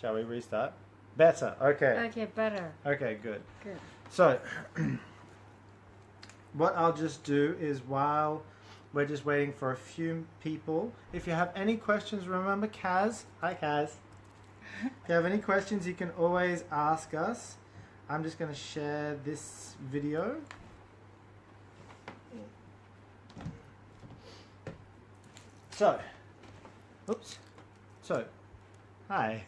Shall we restart? Better. Okay. Okay, better. Okay, good. Good. So, what I'll just do is while we're just waiting for a few people, if you have any questions, remember Kaz. Hi, Kaz. If you have any questions, you can always ask us. I'm just going to share this video. So, oops. So, hi.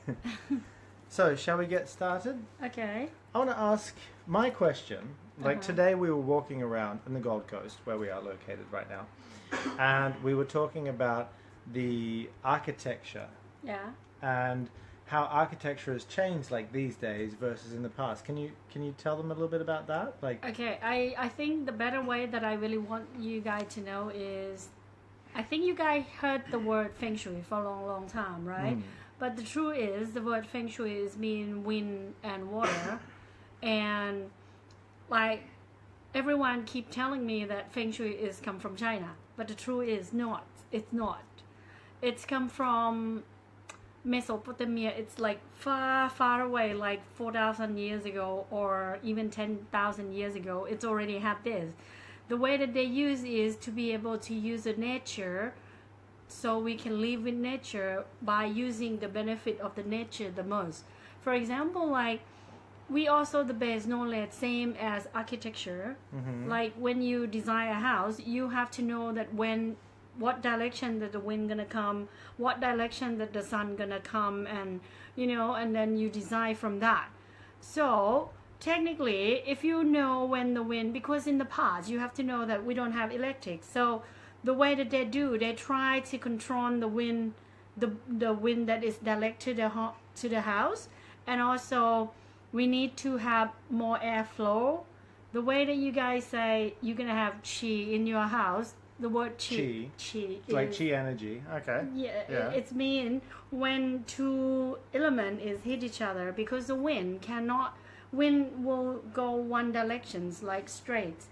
So, shall we get started? Okay. I want to ask my question. Like today we were walking around in the Gold Coast where we are located right now. And we were talking about the architecture Yeah. and how architecture has changed like these days versus in the past. Can you tell them a little bit about that? Like Okay, I think the better way that I really want you guys to know is, I think you guys heard the word Feng Shui for a long time, right? But the truth is, the word Feng Shui is mean wind and water. And like everyone keep telling me that Feng Shui is come from China, but the truth is not. It's not. It's come from Mesopotamia. It's like far away, like 4,000 years ago or even 10,000 years ago. It's already had this. The way that they use is to be able to use the nature, so we can live with nature by using the benefit of the nature the most. For example, like we also the base knowledge same as architecture. Like when you design a house, you have to know that what direction that the wind gonna come, what direction that the sun gonna come, and and then you design from that. So technically, if you know when the wind, because in the past you have to know that we don't have electric, so the way that they try to control the wind, the wind that is direct to the house, and also we need to have more airflow. The way that you guys say you're gonna have chi in your house, the word chi it's like chi energy. Okay. Yeah. It's mean when two elements is hit each other, because the wind will go one directions like straight.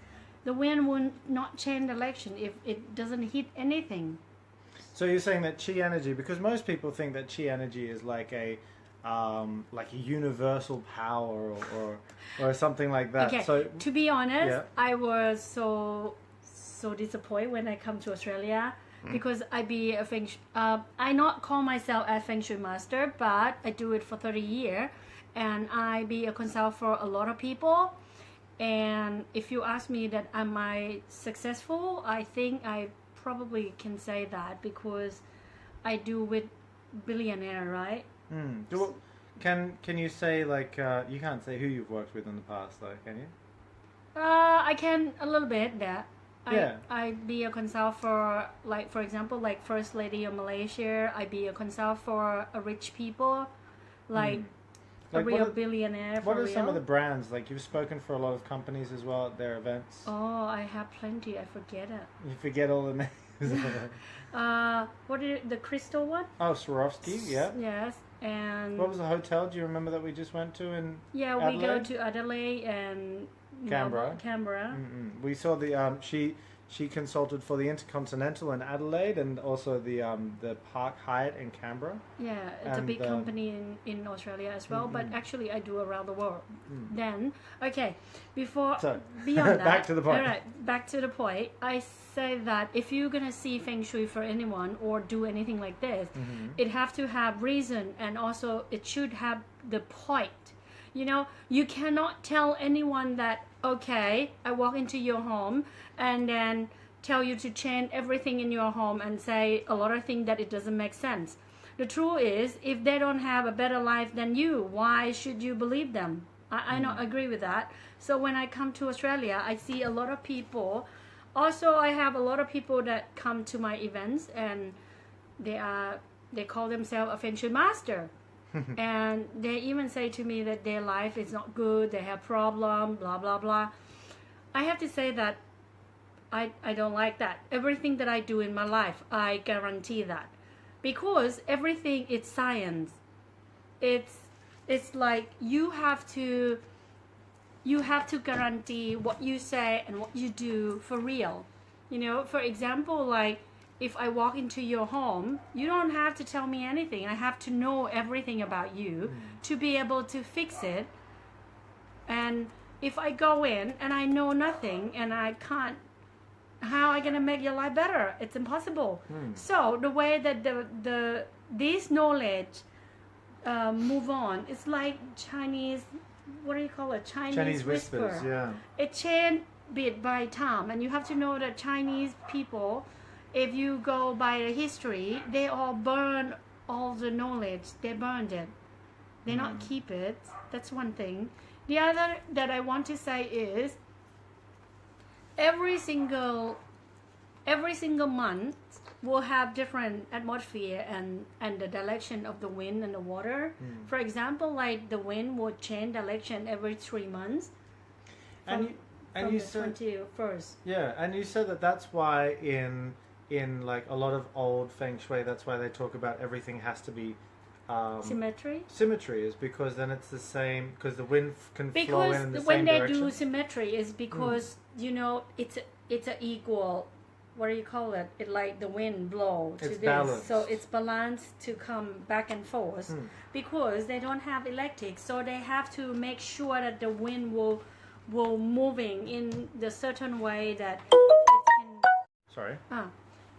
The wind will not change direction if it doesn't hit anything. So you're saying that chi energy, because most people think that chi energy is like a universal power or something like that. Okay. So to be honest, I was so disappointed when I come to Australia, because I not call myself a Feng Shui master, but I do it for 30 years, and I be a consultant for a lot of people. And if you ask me that am I successful, I think I probably can say that, because I do with billionaire, right? Can you say like you can't say who you've worked with in the past though, can you? I can a little bit that. Yeah. I be a consultant for, like, for example, like First Lady of Malaysia. I be a consultant for a rich people, like a real billionaire. What are some of the brands? Like you've spoken for a lot of companies as well at their events. Oh, I have plenty. I forget it. You forget all the names. What is the crystal one? Oh, Swarovski. Yeah. Yes. And what was the hotel? Do you remember that we just went to in? Yeah, Adelaide? we go to Adelaide and Canberra. Canberra. We saw the she consulted for the Intercontinental in Adelaide and also the Park Hyatt in Canberra. Yeah, it's a big company in Australia as well, but actually I do around the world. Then, okay, beyond that, back to the point. All right, back to the point. I say that if you're gonna see Feng Shui for anyone or do anything like this, it have to have reason, and also it should have the point. You cannot tell anyone that, okay, I walk into your home and then tell you to change everything in your home and say a lot of things that it doesn't make sense. The truth is, if they don't have a better life than you, why should you believe them? I don't agree with that. So when I come to Australia, I see a lot of people. Also, I have a lot of people that come to my events, and they call themselves a Feng Shui master. And they even say to me that their life is not good, they have problem, blah blah blah. I have to say that I don't like that. Everything that I do in my life, I guarantee that, because everything is science. It's like you have to guarantee what you say and what you do for real. For example, like if I walk into your home, you don't have to tell me anything. I have to know everything about you to be able to fix it. And if I go in and I know nothing and I can't, how am I gonna make your life better? It's impossible. So the way that this knowledge move on, it's like Chinese, what do you call it? Chinese whisper. whispers, yeah. It change bit by time, and you have to know that Chinese people, if you go by the history, they all burn all the knowledge. They burned it. They not keep it. That's one thing. The other that I want to say is every single month will have different atmosphere and the direction of the wind and the water. For example, like the wind will change direction every 3 months. And From you the said 21st. Yeah, and you said that that's why in like a lot of old Feng Shui, that's why they talk about everything has to be Symmetry is because then it's the same, because the wind can flow in the same direction. Because when they do symmetry is because you know it's a equal. What do you call it? It like the wind blow to it's this, balanced. so it's balanced to come back and forth. Because they don't have electric, so they have to make sure that the wind will moving in the certain way that it can. Sorry.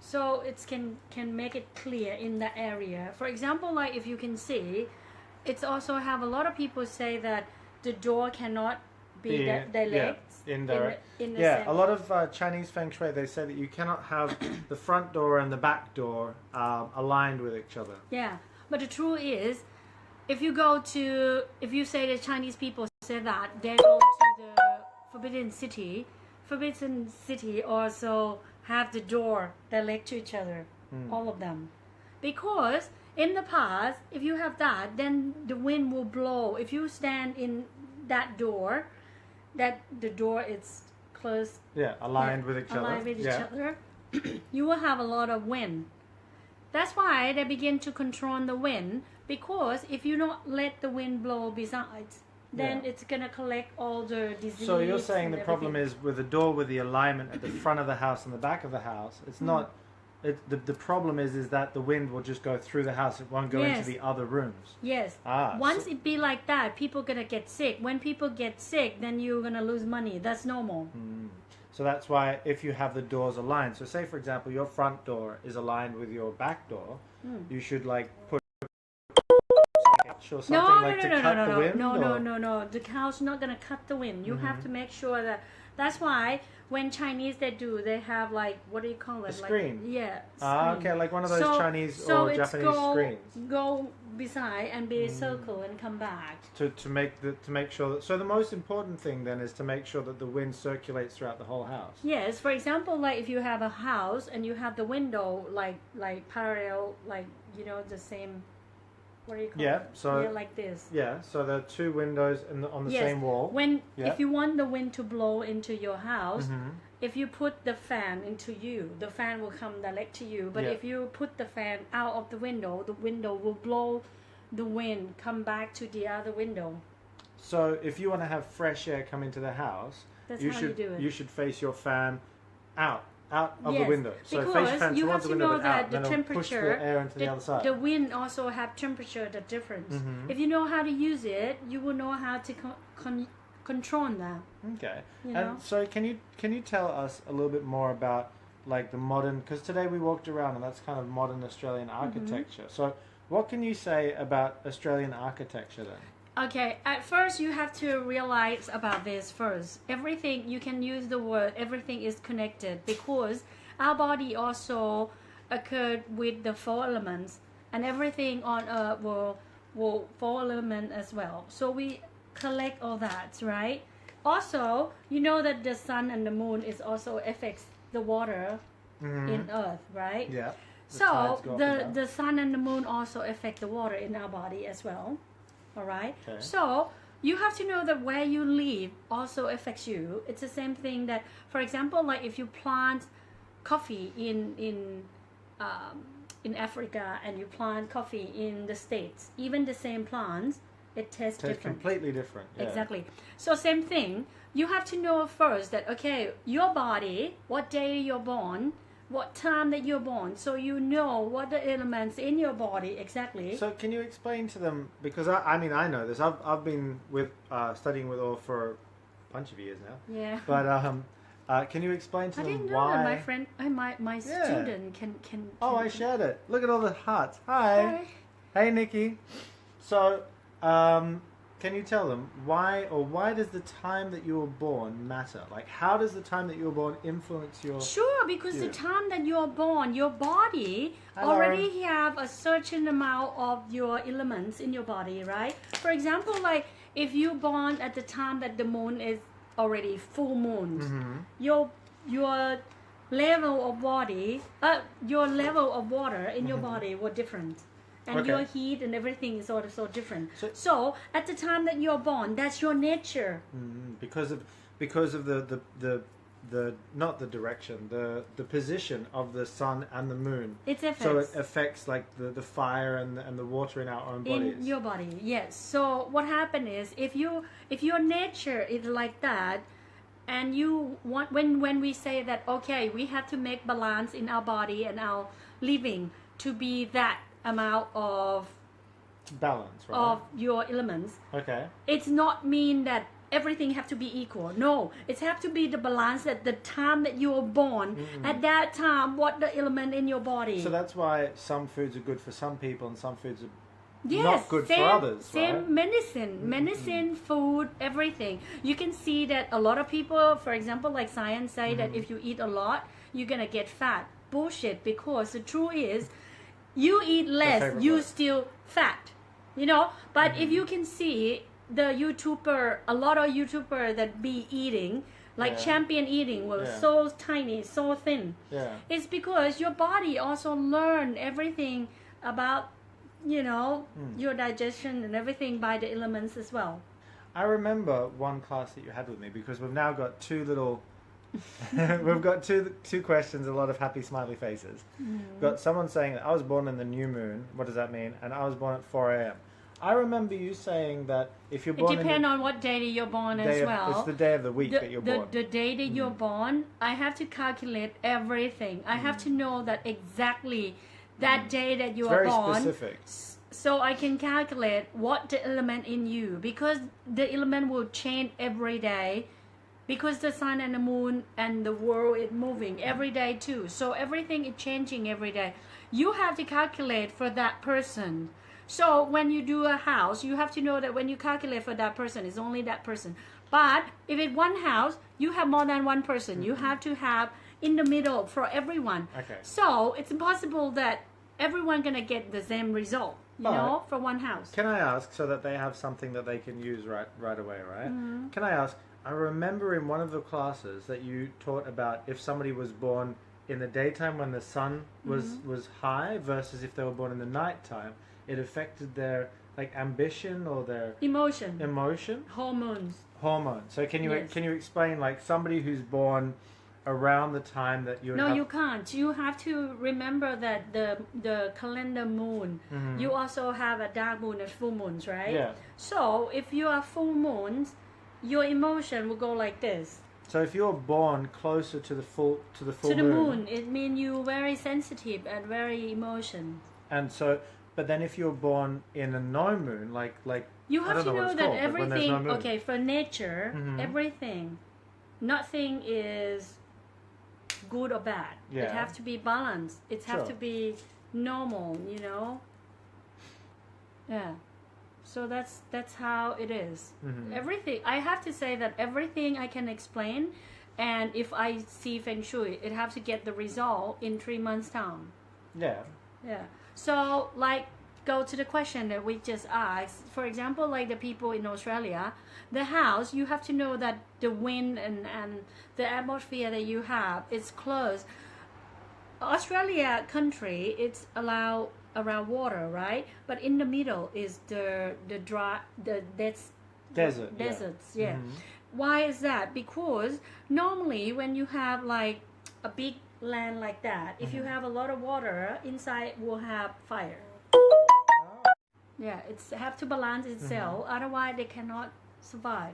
So it can make it clear in the area. For example, like if you can see, it's also have a lot of people say that the door cannot be direct. Indirect. In the yeah, center. a lot of Chinese Feng Shui, they say that you cannot have the front door and the back door aligned with each other. Yeah, but the truth is, if you say the Chinese people say that, they go to the Forbidden City also have the door direct to each other, all of them. Because in the past, if you have that, then the wind will blow. If you stand in that door, that the door is closed. Yeah, aligned with each other. You will have a lot of wind. That's why they begin to control the wind, because if you don't let the wind blow besides, then it's going to collect all the disease. So you're saying the problem is with the door with the alignment at the front of the house and the back of the house, it's not... The problem is that the wind will just go through the house. It won't go into the other rooms. Yes. Once it be like that, people going to get sick. When people get sick, then you're going to lose money. That's normal. So that's why if you have the doors aligned, so say for example your front door is aligned with your back door, you should like put or something to cut the wind? No. The couch not gonna cut the wind. You have to make sure that. That's why when Chinese they have like, what do you call it? A screen. Screen. Okay, like one of those Chinese or Japanese screens. Go beside and be a circle and come back. To make sure that. So the most important thing then is to make sure that the wind circulates throughout the whole house. Yes, for example, like if you have a house and you have the window like parallel, like the same. What do you call it? So like this. Yeah, so there are two windows on the same wall. If you want the wind to blow into your house, if you put the fan into you, the fan will come direct to you. But if you put the fan out of the window will blow the wind come back to the other window. So if you want to have fresh air come into the house, you should face your fan out of the window. So face your fan towards the window, but out, then it'll push the air into the other side. The wind also have temperature, the difference. If you know how to use it, you will know how to control that. Okay. And so can you tell us a little bit more about like the modern, because today we walked around and that's kind of modern Australian architecture. So what can you say about Australian architecture then? Okay, at first you have to realize about this first. Everything, you can use the word, everything is connected, because our body also occurred with the 4 elements, and everything on earth will 4 elements as well. So we collect all that, right? Also, you know that the sun and the moon is also affects the water in earth, right? Yeah. So the sun and the moon also affect the water in our body as well. All right. Okay. So you have to know that where you live also affects you. It's the same thing that, for example, like if you plant coffee in Africa and you plant coffee in the States, even the same plants, it tastes different. Completely different. Yeah. Exactly. So same thing. You have to know first that your body, what day you're born, what time that you're born, so you know what the elements in your body exactly. So can you explain to them, because I mean I know this. I've been with studying with Or for a bunch of years now. Yeah. But can you explain to I them didn't know why? that my friend, my student can. Oh, I shared it. Look at all the hearts. Hi. Hey, Nikki. So, can you tell them why does the time that you were born matter? Like, how does the time that you were born influence your... Sure, because the time that you're born, your body already have a certain amount of your elements in your body, right? For example, like if you're born at the time that the moon is already full moon, your level of body, your level of water in your body were different. And your heat and everything is also different. So at the time that you're born, that's your nature. Because of the not the direction, the position of the sun and the moon. It affects. So it affects like the fire and the water in our own bodies. In your body, yes. So what happened is if your nature is like that, and you want when we say that okay, we have to make balance in our body and our living to be that amount of balance, right? Of your elements. Okay. It's not mean that everything have to be equal. No, it have to be the balance at the time that you were born. At that time, what the element in your body. So that's why some foods are good for some people and some foods are yes, not good for others, same right? medicine, food, everything. You can see that a lot of people, for example, like science say that if you eat a lot, you're gonna get fat. Bullshit, because the truth is, you eat less, you still fat, you know. But if you can see the YouTuber, a lot of YouTuber that be eating, like champion eating, was so tiny, so thin. It's because your body also learn everything about, you know, your digestion and everything by the elements as well. I remember one class that you had with me, because we've now got two little... We've got two questions, a lot of happy smiley faces. We've got someone saying that I was born in the new moon. What does that mean? And I was born at 4 a.m. I remember you saying that if you're born... It depends on what day that you're born as well. It's the day of the week that you're born. The day that you're born, I have to calculate everything. I have to know that exactly that day that you are born. Very specific. So I can calculate what the element in you, because the element will change every day. Because the sun and the moon and the world is moving every day too. So everything is changing every day. You have to calculate for that person. So when you do a house, you have to know that when you calculate for that person, it's only that person. But if it's one house, you have more than one person. You have to have in the middle for everyone. Okay. So it's impossible that everyone gonna get the same result, you know, for one house. Can I ask, so that they have something that they can use right away, right? Can I ask, I remember in one of the classes that you taught about if somebody was born in the daytime when the sun was high versus if they were born in the nighttime, it affected their like ambition or their emotion, hormones. So can you explain, like somebody who's born around the time that you... No, you can't. You have to remember that the calendar moon, you also have a dark moon and full moons, right? Yeah. So if you are full moons, your emotion will go like this. So if you're born closer to the full moon, it means you're very sensitive and very emotion. And so, but then if you're born in a no moon, like you have to know that everything. No moon. Okay, for nature, everything, nothing is good or bad. Yeah. It has to be balanced. It has to be normal. You know. Yeah. So that's how it is. Everything, I have to say that everything I can explain, and if I see Feng Shui, it has to get the result in 3 months' time. Yeah. Yeah. So like, go to the question that we just asked. For example, like the people in Australia, the house, you have to know that the wind and the atmosphere that you have is close. Australia country, it's allowed around water, right? But in the middle is the deserts. Yeah. Why is that? Because normally when you have like a big land like that, if you have a lot of water inside, will have fire. Yeah, it's have to balance itself. Otherwise, they cannot survive.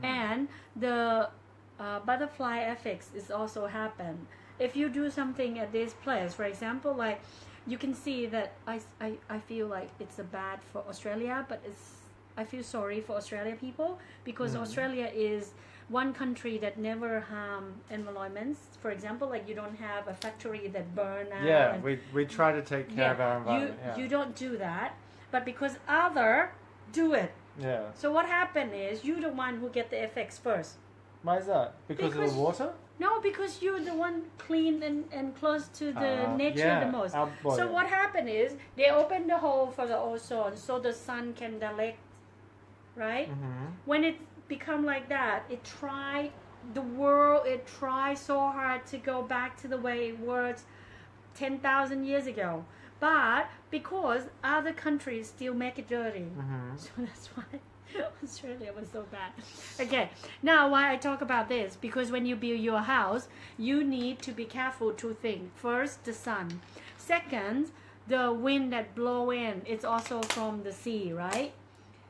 And the butterfly effects is also happen. if you do something at this place, for example, like you can see that I feel like it's a bad for Australia, but I feel sorry for Australia people because Australia is one country that never harm environments. For example, like you don't have a factory that burn out. Yeah, we try to take care of our environment. You don't do that, but because other do it. Yeah. So what happened is you're the one who get the effects first. Why is that? Because of the water? No, because you're the one clean and close to the nature the most. So what happened is they open the hole for the ozone so the sun can direct, right? When it become like that, the world tried so hard to go back to the way it was 10,000 years ago. But because other countries still make it dirty, so that's why Australia was so bad. Okay, now why I talk about this, because when you build your house, you need to be careful two things. First, the sun. Second, the wind that blow in, it's also from the sea, right?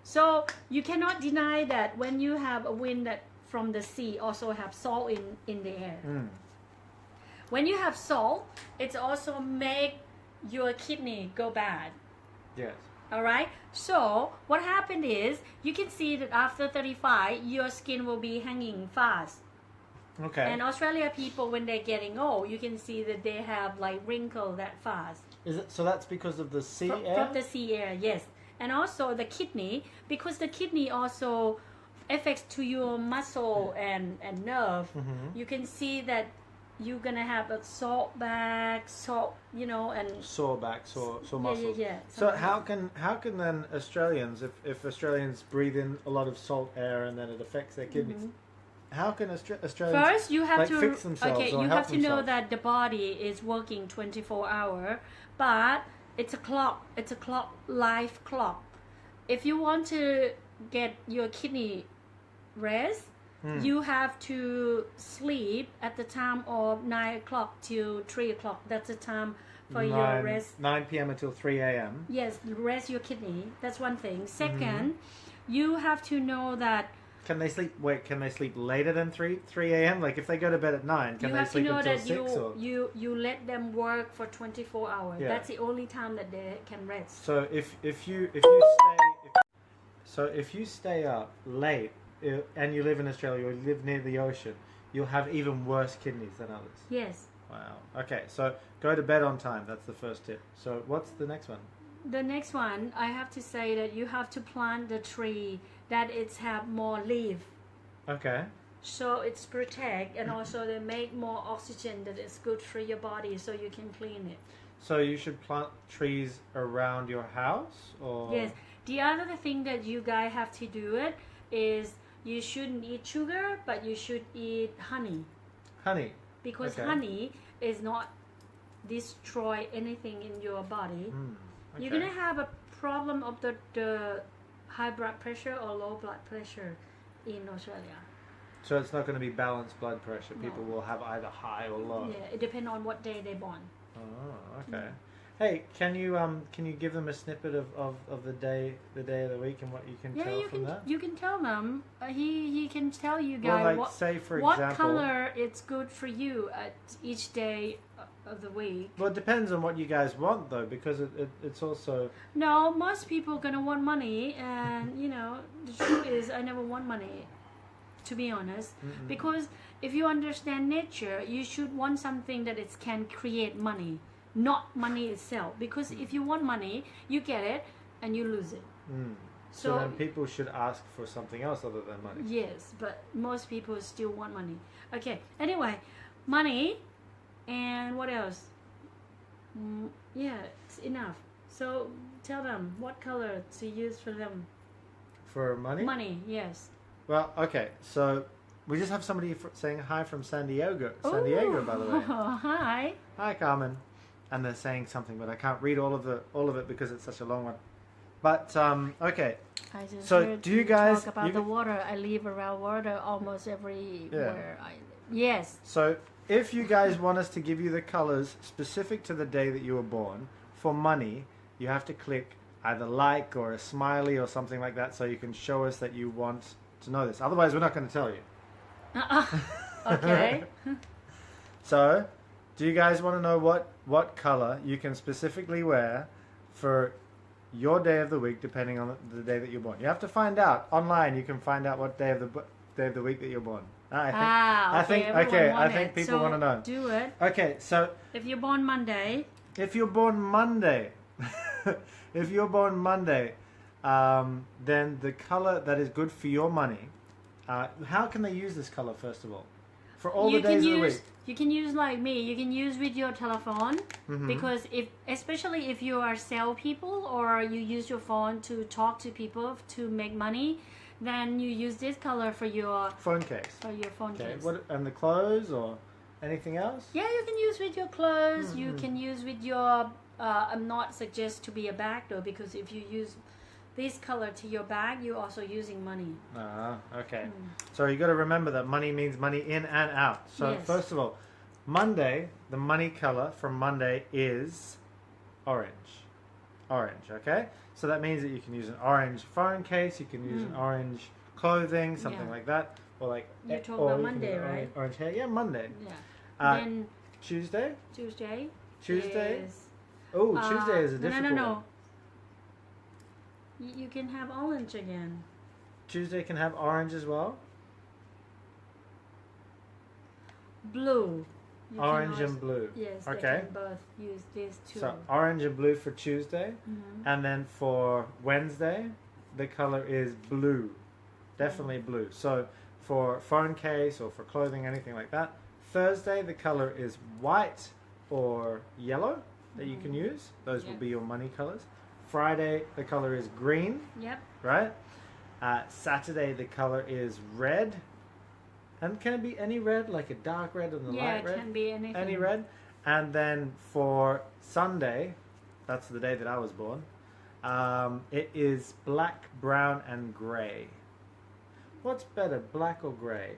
So you cannot deny that when you have a wind that from the sea also have salt in the air. When you have salt, it's also make your kidney go bad. Yes. All right. So what happened is you can see that after 35, your skin will be hanging fast. Okay. And Australia people, when they're getting old, you can see that they have like wrinkle that fast. Is it so? That's because of the sea air. From the sea air, yes. And also the kidney, because the kidney also affects to your muscle and nerve. You can see that you're gonna have a sore back, and sore back, sore muscles. Yeah. So how can then Australians, if Australians breathe in a lot of salt air and then it affects their kidneys, how can Australians first you have to fix themselves? Okay, or you help have to know themselves? that the body is working 24 hours, but it's a clock. It's a clock, life clock. If you want to get your kidney rest, you have to sleep at the time of 9 o'clock till 3 o'clock. That's the time for your rest. 9 p.m. until 3 a.m. Yes, rest your kidney. That's one thing. Second, you have to know that. Can they sleep? Wait, can they sleep later than 3 a.m.? Like if they go to bed at 9, can they sleep until 6? Or? You let them work for 24 hours. Yeah. That's the only time that they can rest. So if you stay up late and you live in Australia or you live near the ocean, you'll have even worse kidneys than others. Yes. Wow. Okay, so go to bed on time. That's the first tip. So what's the next one? The next one, I have to say that you have to plant the tree that it's have more leaf. Okay. So it's protect, and also they make more oxygen that is good for your body, so you can clean it. So you should plant trees around your house, or yes. The other thing that you guys have to do it is you shouldn't eat sugar, but you should eat honey. Honey. Because honey is not destroy anything in your body. Okay. You're gonna have a problem of the high blood pressure or low blood pressure in Australia. So it's not going to be balanced blood pressure. People will have either high or low. Yeah, it depends on what day they're born. Oh, okay. Hey, can you give them a snippet of the day of the week and what you can tell from that? You can tell them. He can tell you Well, guys like, say for what example, color it's good for you at each day of the week. Well, it depends on what you guys want, though, because it's also... No, most people gonna want money, and the truth is I never want money, to be honest. Because if you understand nature, you should want something that it can create money, not money itself. Because if you want money, you get it and you lose it. So then people should ask for something else other than money. Yes, but most people still want money. Okay, anyway, money. And what else? Yeah, it's enough. So tell them what color to use for them. For money? Money, yes. Well, okay. So we just have somebody saying hi from San Diego. San Diego, by the way. Oh, hi. Hi, Carmen. And they're saying something, but I can't read all of it because it's such a long one. But okay. I just so heard do you guys talk about the water? I live around water almost everywhere. Yeah. Yes. So if you guys want us to give you the colors specific to the day that you were born, for money, you have to click either like or a smiley or something like that so you can show us that you want to know this. Otherwise, we're not going to tell you. Okay. So Do you guys want to know what color you can specifically wear for your day of the week, depending on the day that you're born? You have to find out online. You can find out what day of the week that you're born. I think people want to know. Do it. Okay, so if you're born Monday, if you're born Monday, then the color that is good for your money. How can they use this color first of all? For all the days of the week. You can use like me. You can use with your telephone because especially if you are sell people or you use your phone to talk to people to make money, then you use this color for your phone case. For your phone case. And the clothes or anything else? Yeah, you can use with your clothes. You can use with your. I'm not suggest to be a bag though, because if you use this color to your bag, you're also using money. Okay. So you got to remember that money means money in and out. So first of all, Monday, the money color from Monday is orange. Orange, okay? So that means that you can use an orange phone case, you can use an orange clothing, something like that. Or like you talk about Monday, right? Orange hair. Yeah, Monday. Yeah. Then Tuesday? Tuesday is... Oh, Tuesday is a difficult No. You can have orange again. Tuesday can have orange as well? Blue. Orange and blue. Yes, okay. They can both use these two. So orange and blue for Tuesday. And then for Wednesday, the color is blue. Definitely blue. So for phone case or for clothing, anything like that. Thursday, the color is white or yellow that you can use. Those will be your money colors. Friday, the color is green. Yep. Right? Saturday, the color is red. And can it be any red, like a dark red and a light red? Yeah, it can be anything. Any red. And then for Sunday, that's the day that I was born, it is black, brown, and grey. What's better, black or grey?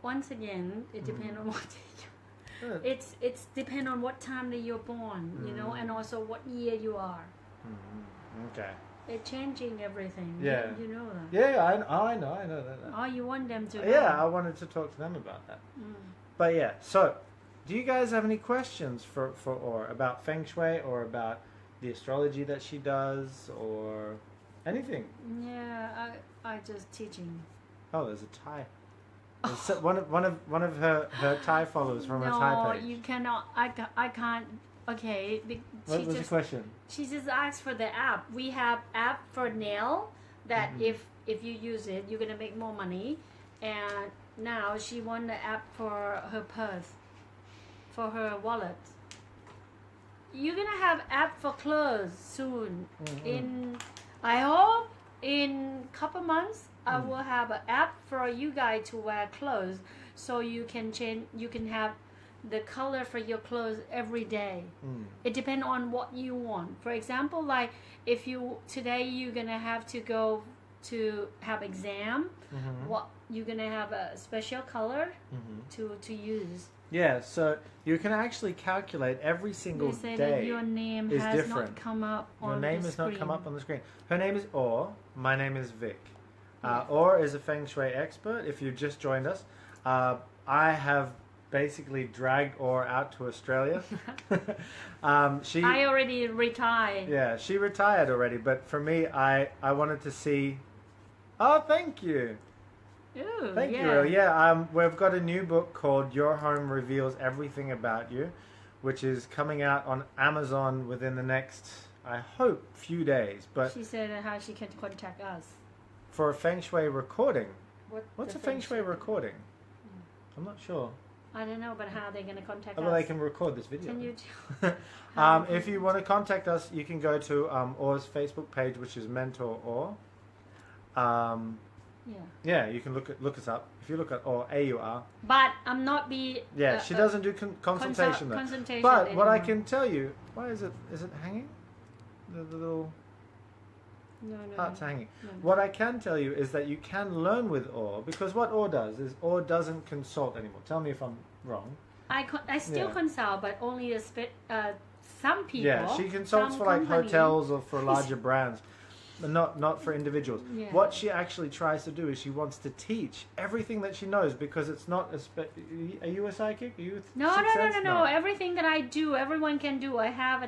Once again, it depends on what it's depend on what time that you're born, you know, and also what year you are. Okay. It's changing everything. Yeah. You know that. Yeah, I know that. Oh, you want them to know. Yeah, I wanted to talk to them about that. But yeah, so do you guys have any questions for or about Feng Shui or about the astrology that she does or anything? Yeah, I just teaching. Oh, there's a Thai. One of her Thai followers from her Thai page. No, you cannot. I can't. Okay. What was the question? She just asked for the app. We have app for nail that if you use it, you're gonna make more money. And now she want the app for her purse, for her wallet. You're gonna have app for clothes soon. I hope in couple months I will have an app for you guys to wear clothes, so you can change. You can have the color for your clothes every day. It depends on what you want. For example, like if today you're gonna have to go to have exam, what you're gonna have a special color to use. Yeah, so you can actually calculate every single day. That your name is has different. not come up on Your name the has screen. not come up on the screen. Her name is Or. My name is Vic. Or is a Feng Shui expert. If you just joined us, I have basically dragged Or out to Australia. I already retired. Yeah, she retired already. But for me, I wanted to see. Oh, thank you. Ooh, Thank you. Yeah, we've got a new book called Your Home Reveals Everything About You, which is coming out on Amazon within the next, I hope, few days. But she said how she can contact us for a Feng Shui recording. What's a Feng Shui recording? I'm not sure. I don't know, but how they're going to contact us? Well, they can record this video. Can you? If you want to contact us, you can go to Or's Facebook page, which is Mentor Or. Yeah, you can look us up. If you look at Or, AUR. But I'm not be. Yeah, she doesn't do consultation though. Consultation. But anymore. what I can tell you, why is it hanging? The little heart's hanging. No. What I can tell you is that you can learn with Or, because what Or does is Or doesn't consult anymore. Tell me if I'm wrong. I still consult, but only some people. Yeah, she consults for like hotels or for larger brands. not for individuals. Yeah. What she actually tries to do is she wants to teach everything that she knows, because it's not are you a psychic? Are you No. Sixth Sense? No. Everything that I do, everyone can do. I have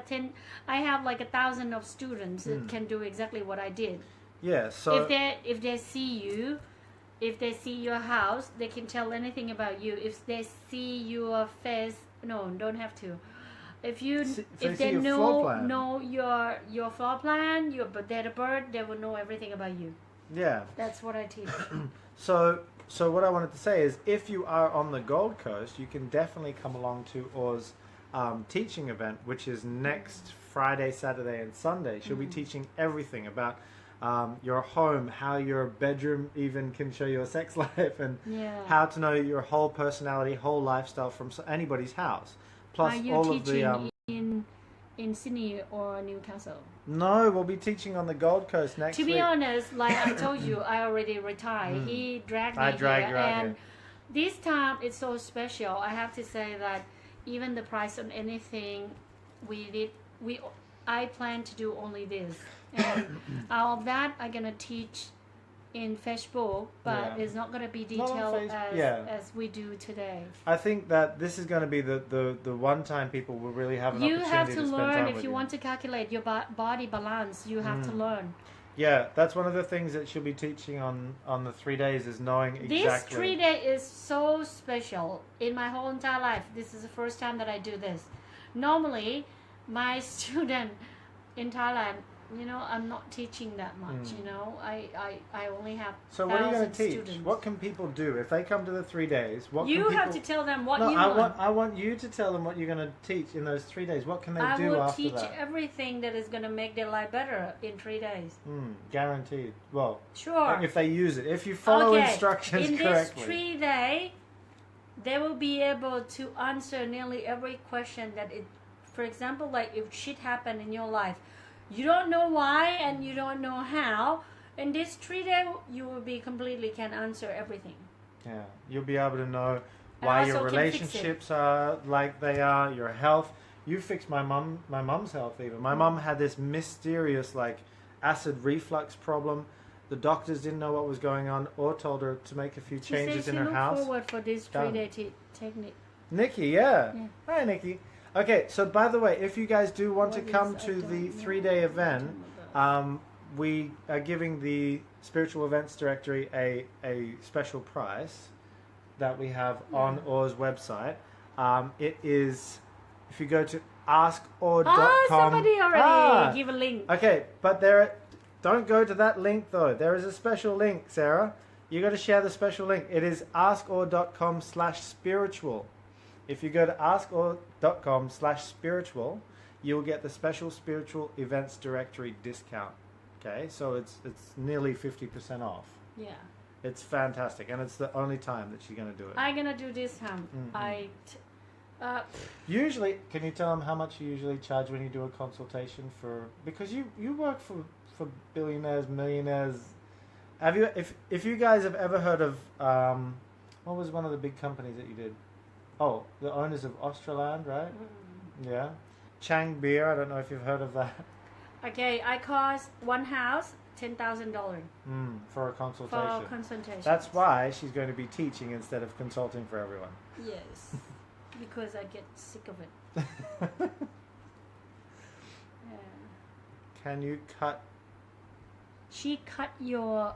like 1,000 of students that can do exactly what I did. Yeah, so if they see you, if they see your house, they can tell anything about you. If they see your face, no, don't have to. If they know your floor plan, your date of birth, they will know everything about you. Yeah. That's what I teach. So what I wanted to say is, if you are on the Gold Coast, you can definitely come along to Or's teaching event, which is next Friday, Saturday, and Sunday. She'll be teaching everything about your home, how your bedroom even can show your sex life, and how to know your whole personality, whole lifestyle from anybody's house. Plus, are you all of the in Sydney or Newcastle? No, we'll be teaching on the Gold Coast next week. To be honest, like I told you, I already retired. He dragged me here, and this time it's so special. I have to say that even the price of anything I plan to do only this, and out of that I'm gonna teach in Facebook, but it's not gonna be detailed as we do today. I think that this is going to be the one time people will really have an opportunity to spend time with you. You have to learn if you want to calculate your body balance. You have to learn. Yeah, that's one of the things that she'll be teaching on the 3 days, is knowing exactly. This 3 day is so special in my whole entire life. This is the first time that I do this. Normally, my student in Thailand, I'm not teaching that much. I only have. So what are you going to teach? Students. What can people do if they come to the 3 days? You have to tell them what you want. I want you to tell them what you're going to teach in those 3 days. What can they do after that? I will teach everything that is going to make their life better in 3 days. Guaranteed. Well, sure. If they use it, if you follow instructions correctly. In this 3 day, they will be able to answer nearly every question that for example, like if shit happened in your life, you don't know why and you don't know how. In this 3 day, you will be completely can answer everything. Yeah, you'll be able to know why your relationships are like they are, your health. You fixed my mum's health even. My mum had this mysterious acid reflux problem. The doctors didn't know what was going on, or told her to make a few changes in her house. She forward for this 3 day technique. Nikki, yeah. Hi, Nikki. Okay, so by the way, if you guys do want to come to the 3 day event, we are giving the Spiritual Events Directory a special price that we have on Or's website. It is, if you go to askorr.com. Somebody already give a link. Okay, but don't go to that link though. There is a special link, Sarah. You got to share the special link. It is askorr.com/spiritual. If you go to askorr.com/spiritual, you'll get the special Spiritual Events Directory discount. Okay, so it's nearly 50% off. Yeah. It's fantastic, and it's the only time that she's going to do it. I'm going to do this time. Usually, can you tell them how much you usually charge when you do a consultation because you work for billionaires, millionaires. Have you, if you guys have ever heard of, what was one of the big companies that you did? Oh, the owners of Australand, right? Yeah. Chang Beer, I don't know if you've heard of that. Okay, I cost one house $10,000. For a consultation. For a consultation. That's why she's going to be teaching instead of consulting for everyone. Yes, because I get sick of it. Can you cut? She cut your.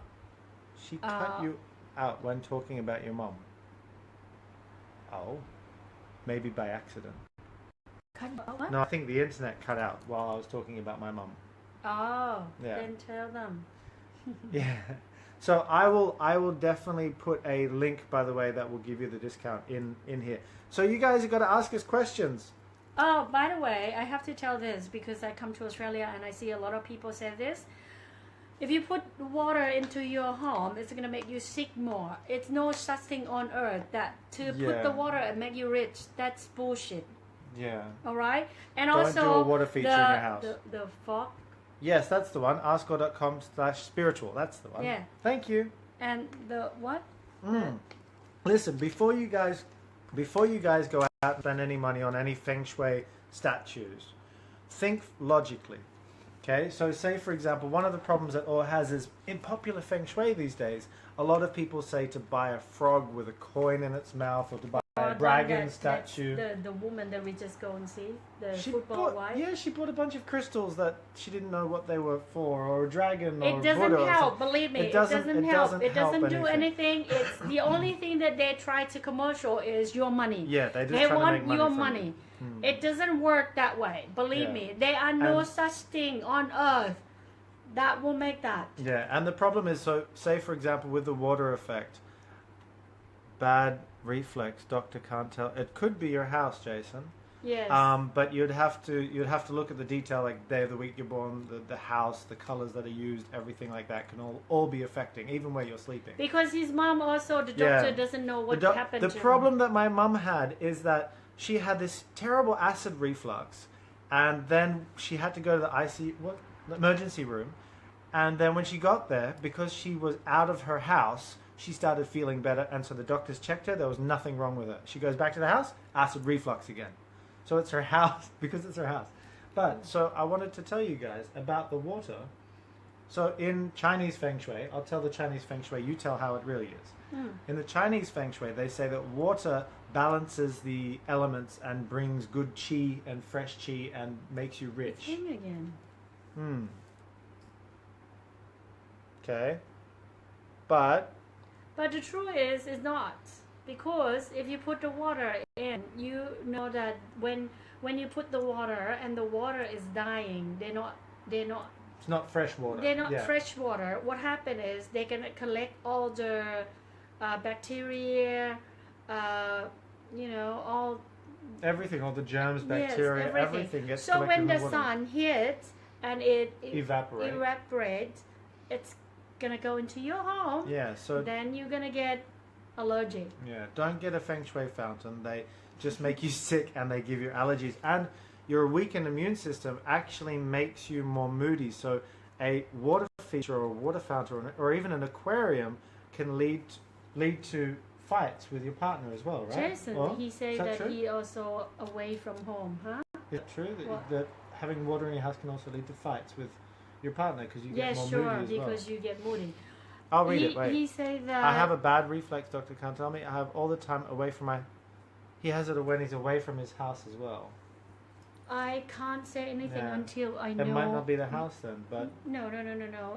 She cut you out when talking about your mom. Oh, maybe by accident. What? No, I think the internet cut out while I was talking about my mum. Oh, then tell them. Yeah. So I will definitely put a link, by the way, that will give you the discount in here. So you guys have got to ask us questions. Oh, by the way, I have to tell this because I come to Australia and I see a lot of people say this. If you put water into your home, it's going to make you sick more. It's no such thing on earth that to put the water and make you rich. That's bullshit. Yeah. All right? And Don't also do a water feature in your house. The fog. Yes, that's the one. askorr.com/spiritual. That's the one. Yeah. Thank you. And the what? Listen, before you guys go out and spend any money on any Feng Shui statues, think logically. Okay, so say for example, one of the problems that Or has is in popular Feng Shui these days, a lot of people say to buy a frog with a coin in its mouth or to buy a dragon statue. The woman that we just go and see, the She football bought, wife. yeah, she bought a bunch of crystals that she didn't know what they were for, or a dragon, or It doesn't Buddha or help, something. believe me. It doesn't help. It doesn't do anything. It's the only thing that they try to commercial is your money. Yeah, they just They try to want make money your from money. you. It doesn't work that way. Believe Yeah. me. There are no And- such thing on earth that will make that. Yeah, and the problem is, so say for example with the water effect, bad reflex, doctor can't tell. It could be your house, Jason. Yes. But you'd have to look at the detail, like day of the week you're born, the house, the colors that are used, everything like that can all be affecting, even where you're sleeping. Because his mom also, the doctor doesn't know what happened to The problem that my mum had is that she had this terrible acid reflux, and then she had to go to the emergency room, and then when she got there, because she was out of her house, she started feeling better, and so the doctors checked her, there was nothing wrong with her. She goes back to the house, acid reflux again. So it's her house, because it's her house. But, so I wanted to tell you guys about the water. So in Chinese Feng Shui, I'll tell the Chinese Feng Shui, you tell how it really is. In the Chinese Feng Shui, they say that water balances the elements and brings good qi and fresh qi and makes you rich. It's him again. Okay. But the truth is, it's not. Because if you put the water in, you know that when you put the water and the water is dying, they're not it's not fresh water. They're not fresh water. What happens is they can collect all the bacteria, all everything, all the germs, bacteria, yes, everything gets so collected when in the water. sun hits and it evaporates, it's gonna go into your home. Yeah, so then you're gonna get allergic. Yeah, don't get a Feng Shui fountain. They just make you sick and they give you allergies. And your weakened immune system actually makes you more moody. So a water feature or a water fountain or even an aquarium can lead to fights with your partner as well, right? Jason, Or, he said that he also away from home, huh? Is it true that having water in your house can also lead to fights with your partner because you get more moody as well? Yes, sure, because you get moody. I'll read it, wait. He said that... I have a bad reflex, doctor can't tell me. I have all the time away from my... He has it when he's away from his house as well. I can't say anything until I know... It might not be the house then, but... No,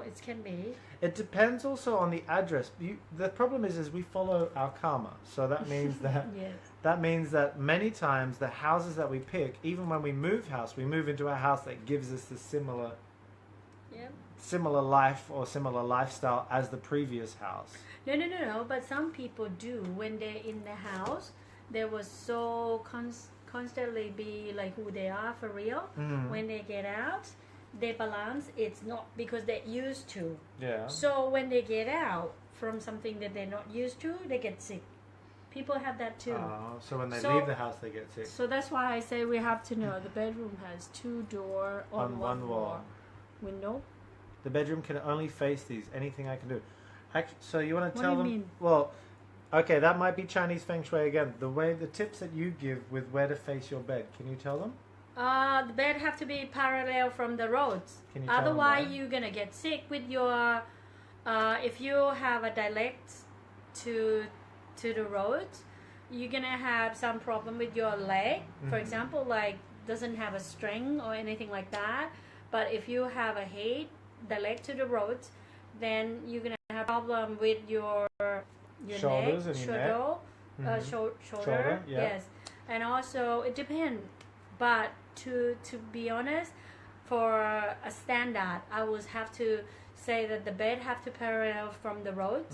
it can be. It depends also on the address. The problem is we follow our karma. So that means that... Yes. That means that many times the houses that we pick, even when we move house, we move into a house that gives us the similar... Yep. Similar life or similar lifestyle as the previous house. No. But some people do. When they're in the house, they will so constantly be like who they are for real. When they get out, their balance, it's not because they're used to. Yeah. So when they get out from something that they're not used to, they get sick. People have that too. So when they leave the house, they get sick. So that's why I say we have to know the bedroom has 2 doors on one wall. Window. The bedroom can only face these. Anything I can do. So you want to tell What do them? you mean? Well, okay, that might be Chinese Feng Shui again. The tips that you give with where to face your bed. Can you tell them? The bed have to be parallel from the roads. Can you tell them Otherwise, why? you're gonna get sick with your. If you have a direct to the road, you're gonna have some problem with your leg. For example, like doesn't have a string or anything like that. But if you have a head direct to the road, then you're gonna have problem with your Shoulders neck, and your neck. shoulder. Yeah. Yes, and also it depends. But to be honest, for a standard, I would have to say that the bed have to parallel from the road,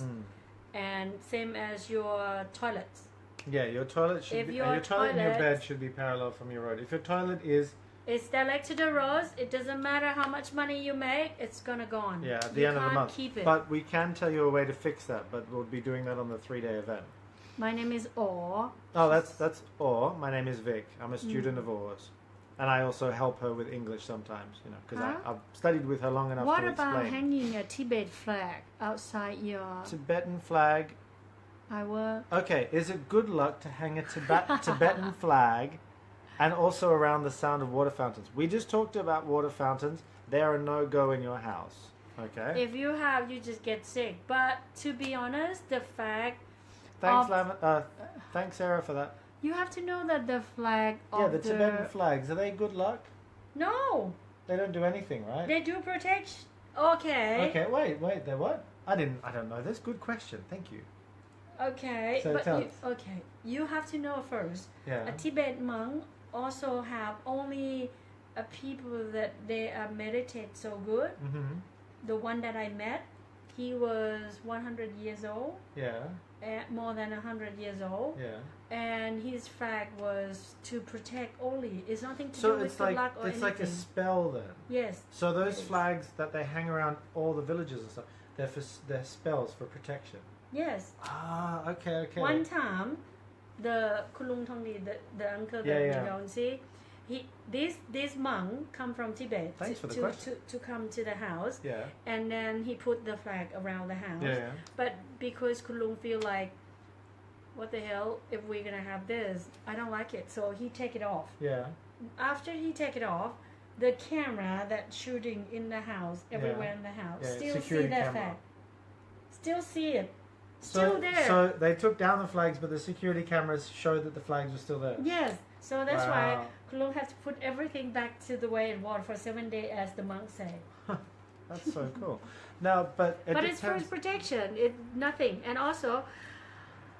and same as your toilets. Yeah, your toilet should be, your toilet and your bed should be parallel from your road. If your toilet it's direct to the roads, it doesn't matter how much money you make, it's gonna go on. Yeah, at the end of the month. Keep it. But we can tell you a way to fix that, but we'll be doing that on the 3-day event. My name is Or. Oh, that's Or. My name is Vic. I'm a student of Or's. And I also help her with English sometimes, because I've studied with her long enough to explain. What about hanging a Tibet flag outside your... Tibetan flag. I work. Okay, is it good luck to hang a Tibetan flag And also around the sound of water fountains. We just talked about water fountains. They are a no-go in your house. Okay. If you have, you just get sick. But to be honest, the fact Thanks, Sarah, for that. you have to know that the flag Yeah, of the Tibetan flags, are they good luck? No, They don't do anything, right? they do protect. Okay. Okay, wait, they're what? I don't know this. Good question. Thank you. Okay. So but tell you, us. okay, you have to know first. Yeah. A Tibet monk also have only a people that they meditate so good. Mm-hmm. The one that I met, he was 100 years old. Yeah. More than 100 years old. Yeah. And his flag was to protect only. It's nothing to So do with it's the like luck or it's anything. like a spell then. Yes. So those Yes. flags that they hang around all the villages and stuff, they're spells for protection. Yes. Ah, okay. One time, the Kulung Tongdi, the uncle that we don't see, this monk come from Tibet Thanks for the question. to come to the house. Yeah. And then he put the flag around the house. Yeah. But because Kulung feel like, what the hell, if we're gonna have this, I don't like it. So he take it off. Yeah. After he take it off, the camera that shooting in the house, everywhere in the house, still see that flag. Still see it. Still there. So they took down the flags, but the security cameras showed that the flags were still there. Yes. So that's why Kulung has to put everything back to the way it was for 7 days, as the monk say. That's so cool. Now, but it's for his protection. It nothing, and also.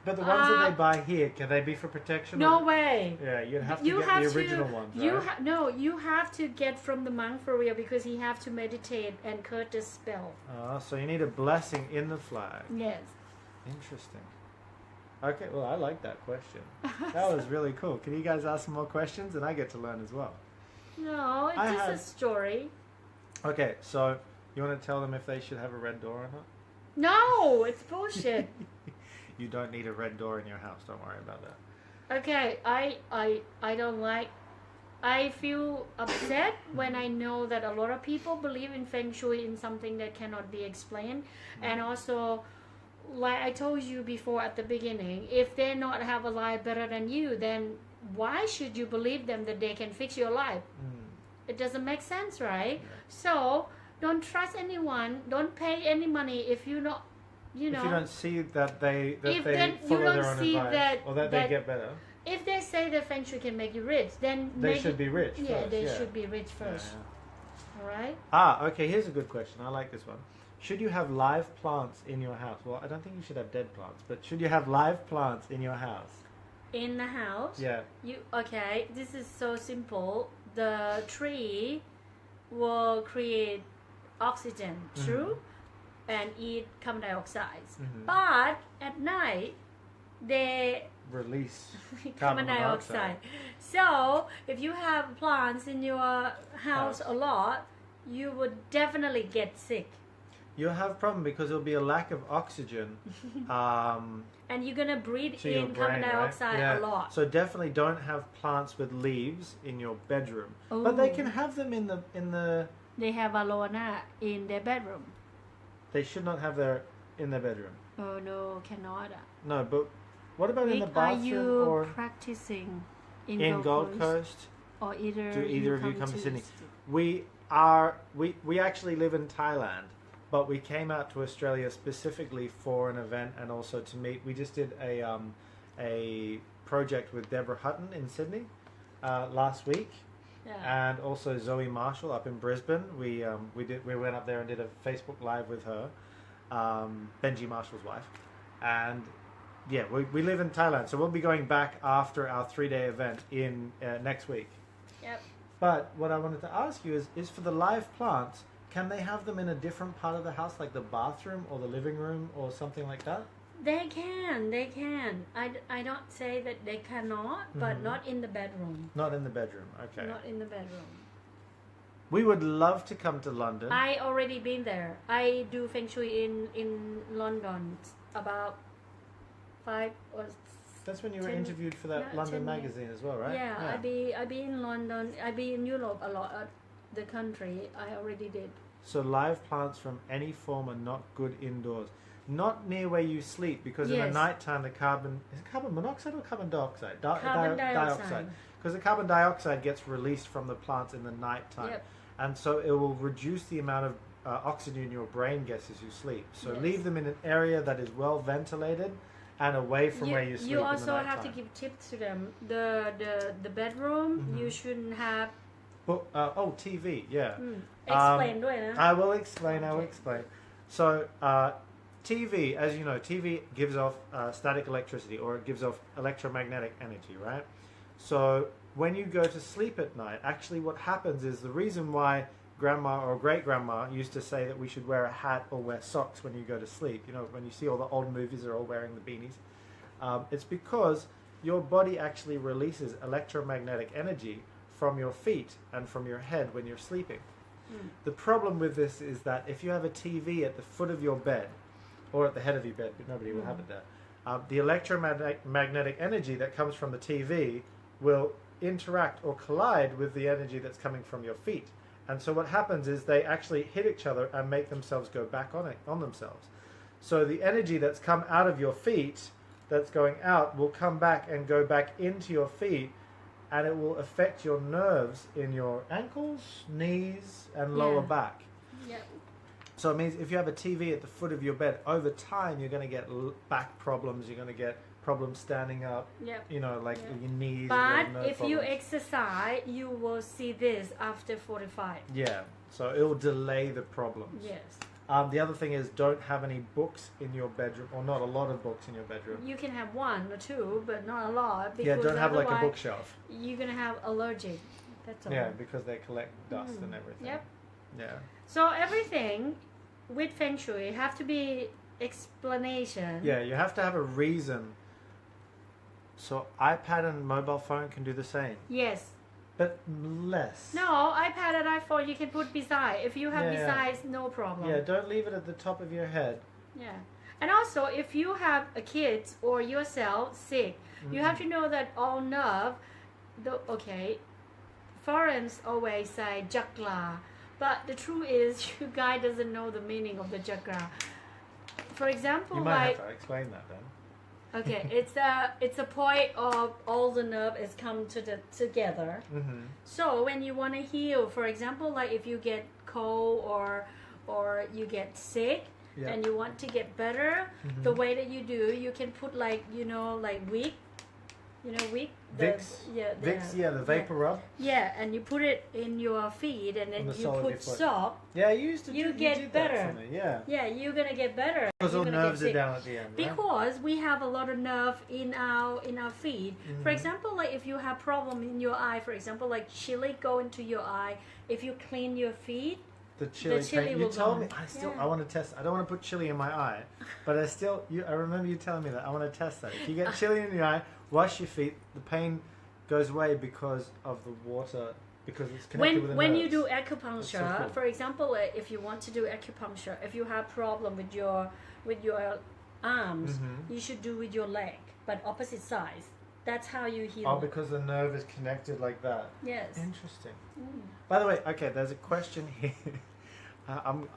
But the ones that they buy here, can they be for protection? No way. Yeah, you'd have to get the original ones, right? No, you have to get from the monk for real, because he have to meditate and cast the spell. Oh, so you need a blessing in the flag. Yes. Interesting. Okay, well, I like that question. That was really cool. Can you guys ask some more questions? And I get to learn as well. No, it's just a story. Okay, so you want to tell them if they should have a red door or not? No, it's bullshit. You don't need a red door in your house. Don't worry about that. Okay, I don't like. I feel upset when I know that a lot of people believe in Feng Shui in something that cannot be explained, and also, like I told you before at the beginning, if they not have a life better than you, then why should you believe them that they can fix your life? It doesn't make sense, right? Yeah. So don't trust anyone. Don't pay any money if you not. If you don't see that they follow their own advice, or that they get better. If they say that Feng Shui can make you rich, then they should be rich. Yeah, first. they should be rich first. Yeah. All right. Okay. Here's a good question. I like this one. Should you have live plants in your house? Well, I don't think you should have dead plants, but should you have live plants in your house? In the house? Yeah. Okay? This is so simple. The tree will create oxygen, true, and eat carbon dioxide. But at night, they release carbon dioxide. So if you have plants in your house a lot, you would definitely get sick. You'll have a problem because there'll be a lack of oxygen. And you're gonna breathe to your in carbon brain, dioxide right? a lot. So definitely don't have plants with leaves in your bedroom. But they can have them in the. They have arowana in their bedroom. They should not have in their bedroom. Oh no, cannot. No, but what about in the bathroom are you or practicing in Gold Coast? Or either do either of you come to Sydney? We actually live in Thailand, but we came out to Australia specifically for an event and also to meet. We just did a project with Deborah Hutton in Sydney last week. Yeah. And also Zoe Marshall up in Brisbane. We went up there and did a Facebook Live with her, Benji Marshall's wife, and yeah, we live in Thailand, so we'll be going back after our 3-day event in next week. Yep. But what I wanted to ask you is for the live plants, can they have them in a different part of the house, like the bathroom or the living room or something like that? They can. I don't say that they cannot, but not in the bedroom. Not in the bedroom, okay. Not in the bedroom. We would love to come to London. I already been there. I do Feng Shui in London about 5 or. That's when you were interviewed for that London magazine as well, right? Yeah. I be in London. I be in Europe a lot. The country I already did. So live plants from any form are not good indoors. Not near where you sleep, because in the night time is it carbon monoxide or carbon dioxide? Carbon dioxide. because the carbon dioxide gets released from the plants in the nighttime. Yep. And so it will reduce the amount of oxygen your brain gets as you sleep. So Yes. leave them in an area that is well ventilated and away from where you sleep. You also in the have to nighttime. give tips to them. The bedroom, you shouldn't have. TV, yeah. Explain ด้วยนะ I will explain. Okay. So, TV, as you know, TV gives off static electricity, or it gives off electromagnetic energy, right? So, when you go to sleep at night, actually what happens is the reason why grandma or great-grandma used to say that we should wear a hat or wear socks when you go to sleep. You know, when you see all the old movies, they're all wearing the beanies. It's because your body actually releases electromagnetic energy from your feet and from your head when you're sleeping. The problem with this is that if you have a TV at the foot of your bed, or at the head of your bed, but nobody will have it there, the electromagnetic energy that comes from the TV will interact or collide with the energy that's coming from your feet. And so what happens is they actually hit each other and make themselves go back on themselves. So the energy that's come out of your feet, that's going out, will come back and go back into your feet, and it will affect your nerves in your ankles, knees, and lower back. Yep. So it means if you have a TV at the foot of your bed, over time you're going to get back problems, you're going to get problems standing up, Yep. you know, like your knees. But nerve if you problems. exercise, you will see this after 45. Yeah, so it will delay the problems. Yes. The other thing is, don't have any books in your bedroom, or not a lot of books in your bedroom. You can have one or two, but not a lot. Yeah, Because don't have like a otherwise bookshelf. You're gonna have allergic. That's all. Yeah, because they collect dust and everything. Yep. Yeah. So everything with Feng Shui have to be explanation. Yeah, you have to have a reason. So iPad and mobile phone can do the same, Yes. but less. No, iPad and iPhone you can put beside. If you have Yeah, yeah. besides, no problem. Yeah, don't leave it at the top of your head. Yeah. And also, if you have a kid or yourself sick, you have to know that all nerve, foreigners always say chakra, but the truth is you guys doesn't know the meaning of the chakra. For example, You might like have to explain that then. okay, it's a point of all the nerve is come together. So when you want to heal, for example, like if you get cold or you get sick, Yeah. and you want to get better, the way that you do, you can put like like wick, wick. Vicks. Vicks, the vapor rub. Yeah, and you put it in your feet, and then On the you sole of put your foot. salt. Yeah, you used to. You you get did better. That for me. Yeah. Yeah, you're gonna get better. Because all You're gonna nerves get are sick. down at the end, right? Because we have a lot of nerve in our feet. For example, like if you have problem in your eye, for example, like chili go into your eye, if you clean your feet, The chili chili you will told go. me. Yeah. I want to test. I don't want to put chili in my eye, but I remember you telling me that. I want to test that. If you get chili in your eye, wash your feet. The pain goes away because of the water, because it's connected with the when you nerves. do acupuncture, That's so cool. for example, if you want to do acupuncture, if you have problem with your arms, you should do with your leg, but opposite sides. That's how you heal. Oh, because the nerve is connected like that. Yes. Interesting. By the way, okay, there's a question here.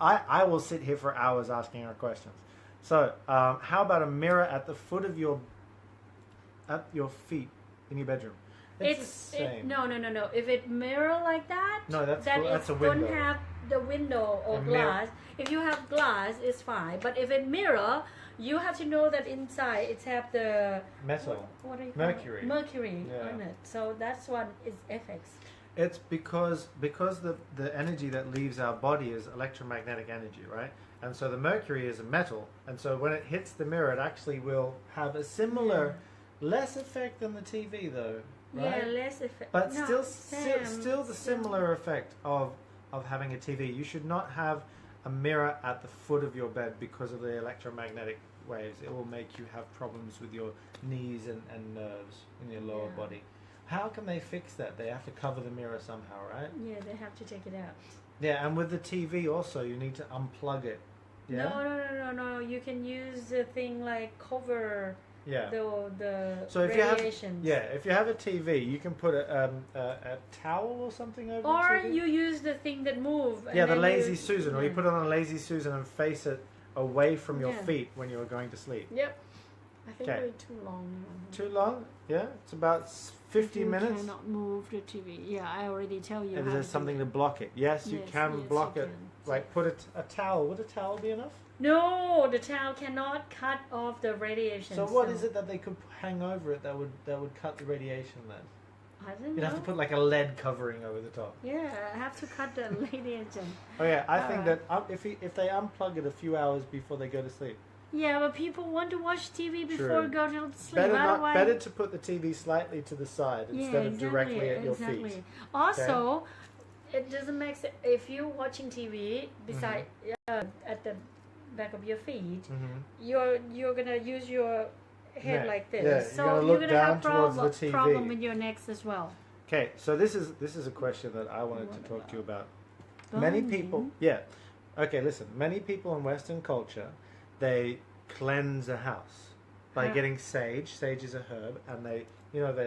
I will sit here for hours asking her questions. So, how about a mirror at the foot of at your feet in your bedroom? It's the same. No. If it mirror like that, No, that's it a window. don't have the window or A mirror. glass. If you have glass, it's fine. But if it mirror, you have to know that inside it have the Metal. What do you call it? Mercury. Mercury Yeah. on it. So that's what is effects. It's because the energy that leaves our body is electromagnetic energy, right? And so the mercury is a metal, and so when it hits the mirror, it actually will have a similar, less effect than the TV, though, right? Yeah, less effect. But No, still same. the similar effect of having a TV. You should not have a mirror at the foot of your bed because of the electromagnetic waves. It will make you have problems with your knees and nerves in your lower Yeah. body. How can they fix that? They have to cover the mirror somehow, right? Yeah, they have to take it out. Yeah, and with the TV also, you need to unplug it. Yeah. No. You can use the thing like cover Yeah. the So if you have radiations. if you have a TV, you can put a towel or something over Or the TV. you use the thing that move. Yeah, and the then lazy Susan, or you yeah. put it on a lazy Susan and face it away from your Yeah. feet when you're going to sleep. Yep. I think Okay. way too long. Too long? Yeah, it's about 50 you minutes. cannot move the TV. Yeah, I already tell you. And how there's to do something it. to block it. Yes, you Yes, can yes, block you it. can. Like put a towel. Would a towel be enough? No, the towel cannot cut off the radiation. So what is it that they could hang over it that would cut the radiation then? I don't know. You'd have to put like a lead covering over the top. Yeah, I have to cut the radiation. Oh yeah, I think Alright. that if they unplug it a few hours before they go to sleep, Yeah, but people want to watch TV before True. go to sleep. better Otherwise, better to put the TV slightly to the side instead of directly at your feet. Also, it doesn't make sense if you're watching TV beside at the back of your feet. Mm-hmm. You're gonna use your head Neck. like this, Yeah, so you're gonna you're look gonna down have towards the TV. problem with your necks as well. Okay, so this is a question that I wanted to talk to you about. Many Burning. people, yeah. Okay, listen. Many people in Western culture, they cleanse a house by Herb. getting sage. Sage is a herb, and they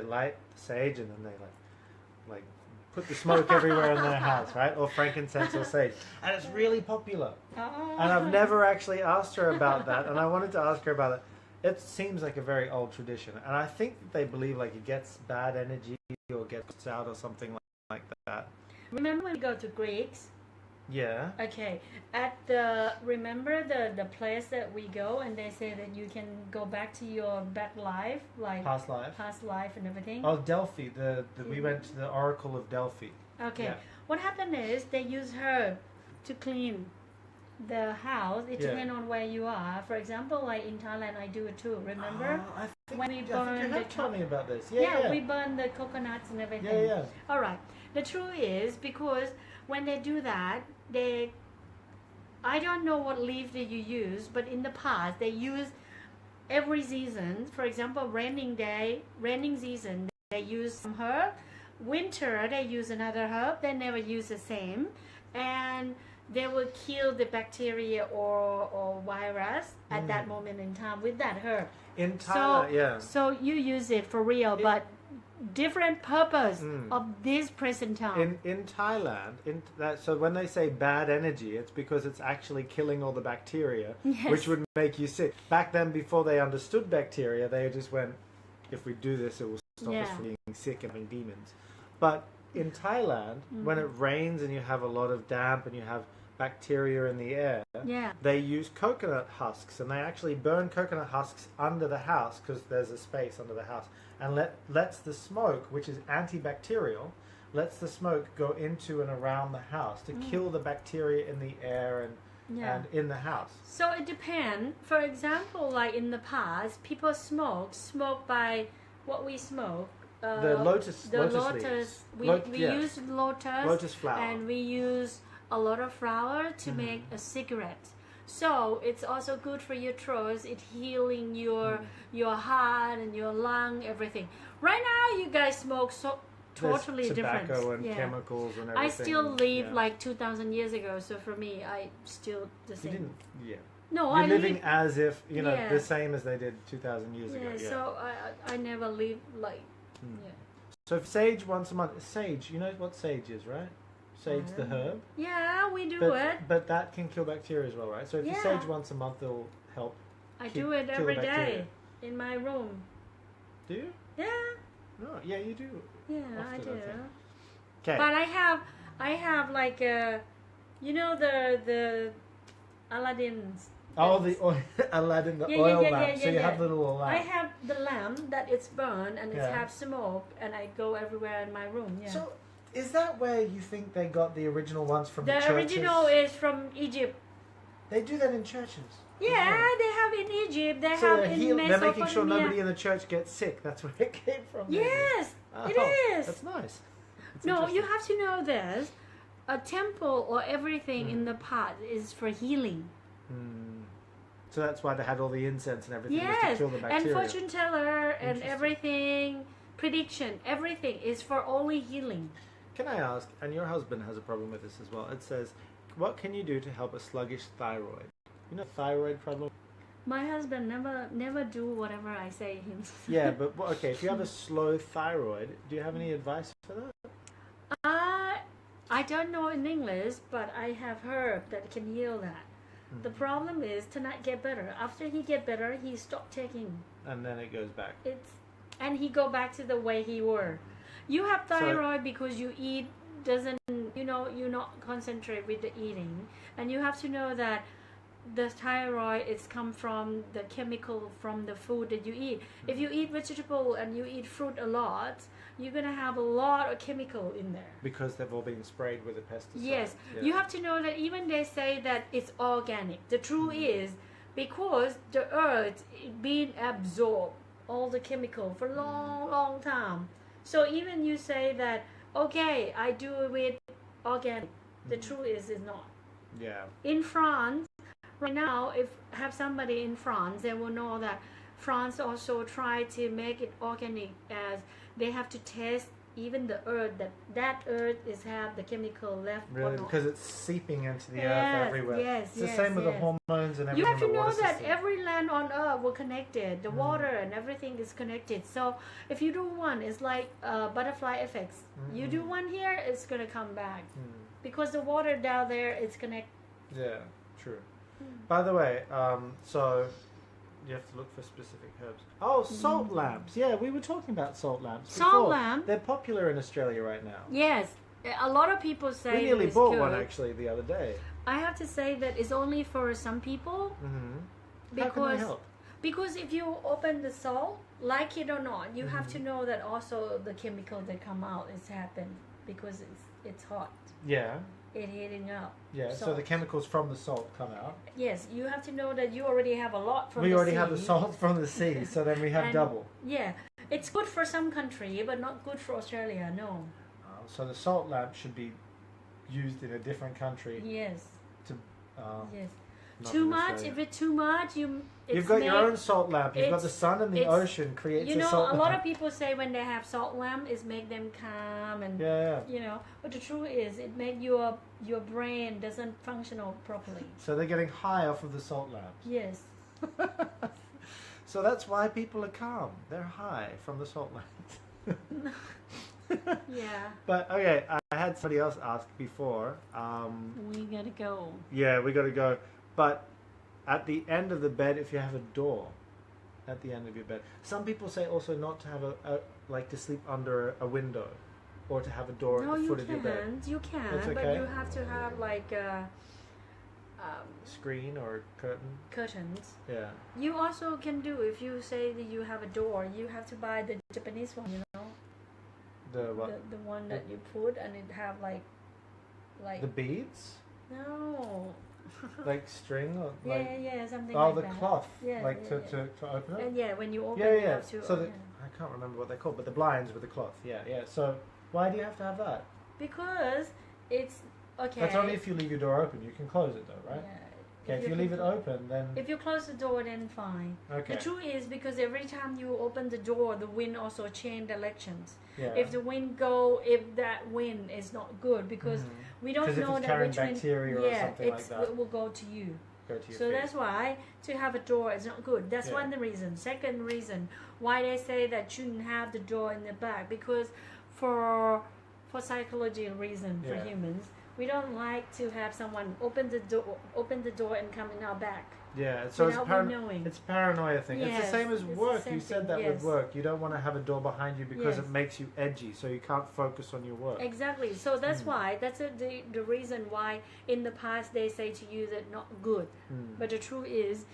light sage and then they like put the smoke everywhere in their house, right? Or frankincense or sage, and it's really popular. And I've never actually asked her about that, and I wanted to ask her about it. It seems like a very old tradition, and I think they believe like it gets bad energy or gets out or something like that. Remember when we go to Greeks? Yeah. Okay, remember the place that we go, and they say that you can go back to your back life, like Past life. past life and everything. Oh, Delphi. We went to the Oracle of Delphi. Okay, Yeah. what happened is they use herb to clean the house. It Yeah. depends on where you are. For example, like in Thailand, I do it too. Remember? Oh, I think, When we I think burn you the have told me about this. Yeah, we burn the coconuts and everything. Yeah. All right. The truth is because when they do that, I don't know what leaf that you use, but in the past they use every season. For example, raining season, they use some herb. Winter, they use another herb. They never use the same, and they will kill the bacteria or virus at that moment in time with that herb. In Thailand, So you use it for real, but different purpose of this present time. In Thailand, so when they say bad energy, it's because it's actually killing all the bacteria, Yes. which would make you sick. Back then, before they understood bacteria, they just went, if we do this, it will stop us from being sick and having demons. But in Thailand, when it rains and you have a lot of damp and you have bacteria in the air, they use coconut husks, and they actually burn coconut husks under the house because there's a space under the house, and lets the smoke, which is antibacterial, lets the smoke go into and around the house to kill the bacteria in the air and in the house. So it depends. For example, like in the past, people smoke by what we smoke. The lotus leaves. We use Lotus flower. and we use a lot of flour to make a cigarette. So it's also good for your throat. It's healing your heart and your lung, everything. Right now, you guys smoke totally There's different. tobacco and chemicals and everything. I still live like 2,000 years ago. So for me, I still the same. You didn't, No, You're I living live, as if the same as they did 2,000 years ago. Yeah. So I never live like So if sage once a month, sage, you know what sage is, right? Sage the herb. Yeah, we do But, it. but that can kill bacteria as well, right? So if you sage once a month, it'll help. I kill do it the every bacteria. day in my room. Do you? Yeah, No, yeah, you do. yeah, I Often, do. I think. Okay. But I have like the Aladdin's. Oh, the oil, Aladdin, the oil lamp. So you have the little lamp. I have the lamp that it's burned and it's Yeah. have smoke, and I go everywhere in my room. Yeah. So is that where you think they got the original ones from? The the churches? original is from Egypt. They do that in churches. Yeah, they have in Egypt. They So have they're, in they're making sure Mesopotamia. nobody in the church gets sick. That's where it came from. maybe. Yes, it Oh, is. That's nice. That's No, you interesting. have to know this. A temple or everything in the pot is for healing. So that's why they had all the incense and everything was to Yes, kill the and bacteria. fortune teller and Interesting. everything, prediction, everything is for only healing. Can I ask, and your husband has a problem with this as well, it says, what can you do to help a sluggish thyroid? You know thyroid problem? My husband never do whatever I say him. Yeah, but okay, if you have a slow thyroid, do you have any advice for that? I don't know in English, but I have herb that can heal that. The problem is to not get better. After he get better, he stop taking. And then it goes back. And he go back to the way he were. You have thyroid because you eat doesn't, you not concentrate with the eating. And you have to know that the thyroid is come from the chemical from the food that you eat. If you eat vegetable and you eat fruit a lot, you're gonna have a lot of chemical in there. Because they've all been sprayed with a pesticide. Yes, you have to know that even they say that it's organic. The truth is because the earth being absorbed all the chemical for long time. So even you say that okay, I do it with organic. The truth is it's not. Yeah. In France. Right now, if have somebody in France, they will know that France also try to make it organic as they have to test even the earth that earth is have the chemical left. Really, because it's seeping into the earth everywhere. Yes, it's the same with the hormones and everything. You have to know that system. every land on earth were connected. The water and everything is connected. So if you do one, it's like butterfly effects. You do one here, it's gonna come back because the water down there is connected. Yeah, true. By the way, so you have to look for specific herbs. Oh, salt lamps. Yeah, we were talking about salt lamps before. Salt lamp. They're popular in Australia right now. Yes, a lot of people say we nearly it's bought good. one actually the other day. I have to say that it's only for some people How can they help? because if you open the salt, like it or not, you have to know that also the chemical that come out is happened because it's hot. Yeah. It heating up. Yeah, so the chemicals from the salt come out. Yes, you have to know that you already have a lot from we the sea. already have the salt from the sea, so then we have double. Yeah, it's good for some country, but not good for Australia, no. So the salt lamp should be used in a different country. Yes. Yes. Too much, if it's too much, you've got your own salt lamp. You've got the sun and the ocean creates a salt lamp. A lot of people say when they have salt lamp, it make them calm and but the truth is it make your brain doesn't function properly. So they're getting high off of the salt lamps. Yes. So that's why people are calm. They're high from the salt lamps. Yeah. But okay, I had somebody else ask before. We gotta go. Yeah, we gotta go. But at the end of the bed, if you have a door at the end of your bed, some people say also not to have like to sleep under a window, or to have a door at the foot of your bed. You can, okay? but you have to have like screen or curtain. Curtains. Yeah. You also can do if you say that you have a door, you have to buy the Japanese one. The what? The one that you put and it have like the beads. No. Like string or like something oh like the that. cloth Yeah, like to open it. And when you open you you have to so I can't remember what they're called, but the blinds with the cloth. Yeah. So why do you have to have that? Because it's okay. That's only if you leave your door open. You can close it though, right? Yeah. Okay, if you leave it open, then if you close the door, then fine. Okay. The truth is because every time you open the door, the wind also change directions. Yeah. If the wind if that wind is not good because we don't know if it's that carrying which bacteria wind, or something like that. It will go to you. Go to your So feet. that's why to have a door is not good. That's one reason. Second reason why they say that shouldn't have the door in the back because for psychology reason for humans. We don't like to have someone open the door and come in our back. Yeah, so knowing. It's a paranoia thing. Yes, it's the same as work. You said that with yes. work. You don't want to have a door behind you because it makes you edgy, so you can't focus on your work. Exactly. So that's why. That's the reason why in the past they say to you that not good. But the truth is,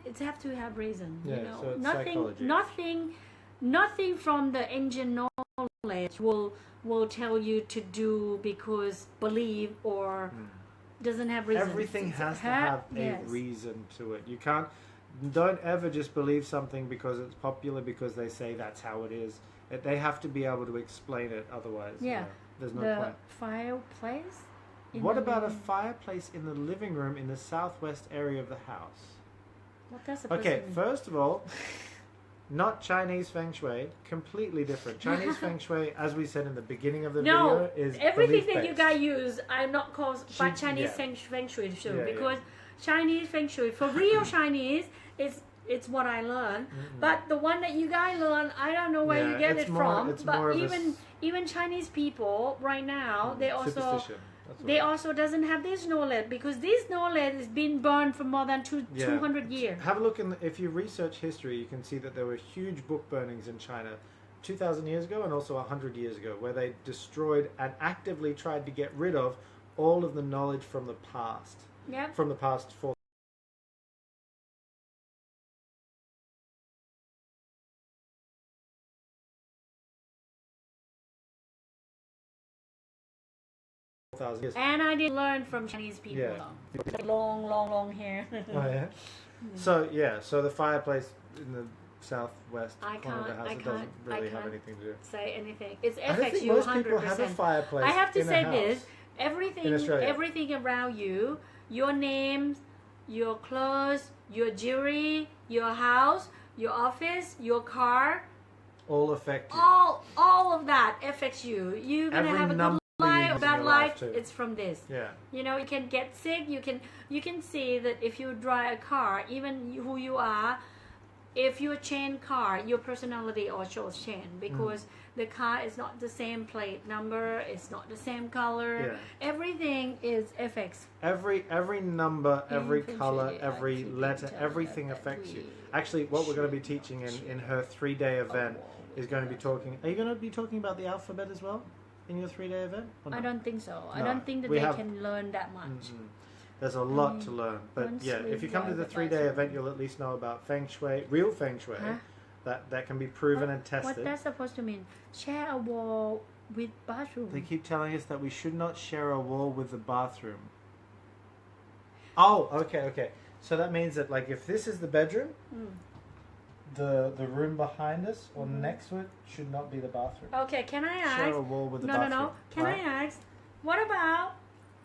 it have to have reason. Yeah, you know, so it's psychology. Nothing from the engine knowledge will tell you to do because believe or doesn't have reason. Everything has to have a reason to it. You don't ever just believe something because it's popular because they say that's how it is. They have to be able to explain it, otherwise there's no point. Fireplace? What about a fireplace in the living room in the southwest area of the house? What does First of all, not Chinese Feng Shui, completely different. Chinese Feng Shui, as we said in the beginning of the video, is everything that belief-based. you guys use are not called Chinese Feng Shui because Chinese Feng Shui, for real Chinese, is it's what I learned. But the one that you guys learn, I don't know where you get it from. But even Chinese people right now, they also doesn't have this knowledge, because this knowledge has been burned for more than 200 years. Have a look if you research history, you can see that there were huge book burnings in China 2,000 years ago and also 100 years ago, where they destroyed and actively tried to get rid of all of the knowledge from the past. Yep. From the past 4,000 years. And I did learn from Chinese people. Yeah. Long hair. Oh yeah. So the fireplace in the southwest corner of the house, it doesn't really have anything to do. Say anything. It I don't affects think you most 100%. people have a fireplace. I have to in say a house this: in Australia. everything around you, your name, your clothes, your jewelry, your house, your office, your car, all affect you. All of that affects you. You're gonna have a good life, bad life. It's from this. Yeah. You know, you can get sick. You can see that if you drive a car, even who you are, if you change car, your personality also change, because the car is not the same plate number, it's not the same color. Yeah. Everything is affects. Every number, every color, every letter, everything affects you. Actually, what we're going to be teaching in her 3-day event is going to be talking. Are you going to be talking about the alphabet as well in your 3-day event? I don't think so. No, I don't think that they can learn that much. There's a lot to learn, but yeah, if you come to the 3-day event, you'll at least know about Feng Shui, real Feng Shui, that can be proven and tested. What that's supposed to mean? Share a wall with bathroom. They keep telling us that we should not share a wall with the bathroom. Oh, okay. So that means that, like, if this is the bedroom, the room behind us or next to it should not be the bathroom. Okay, can I ask? Share a wall with the bathroom. No. Can I ask? What about?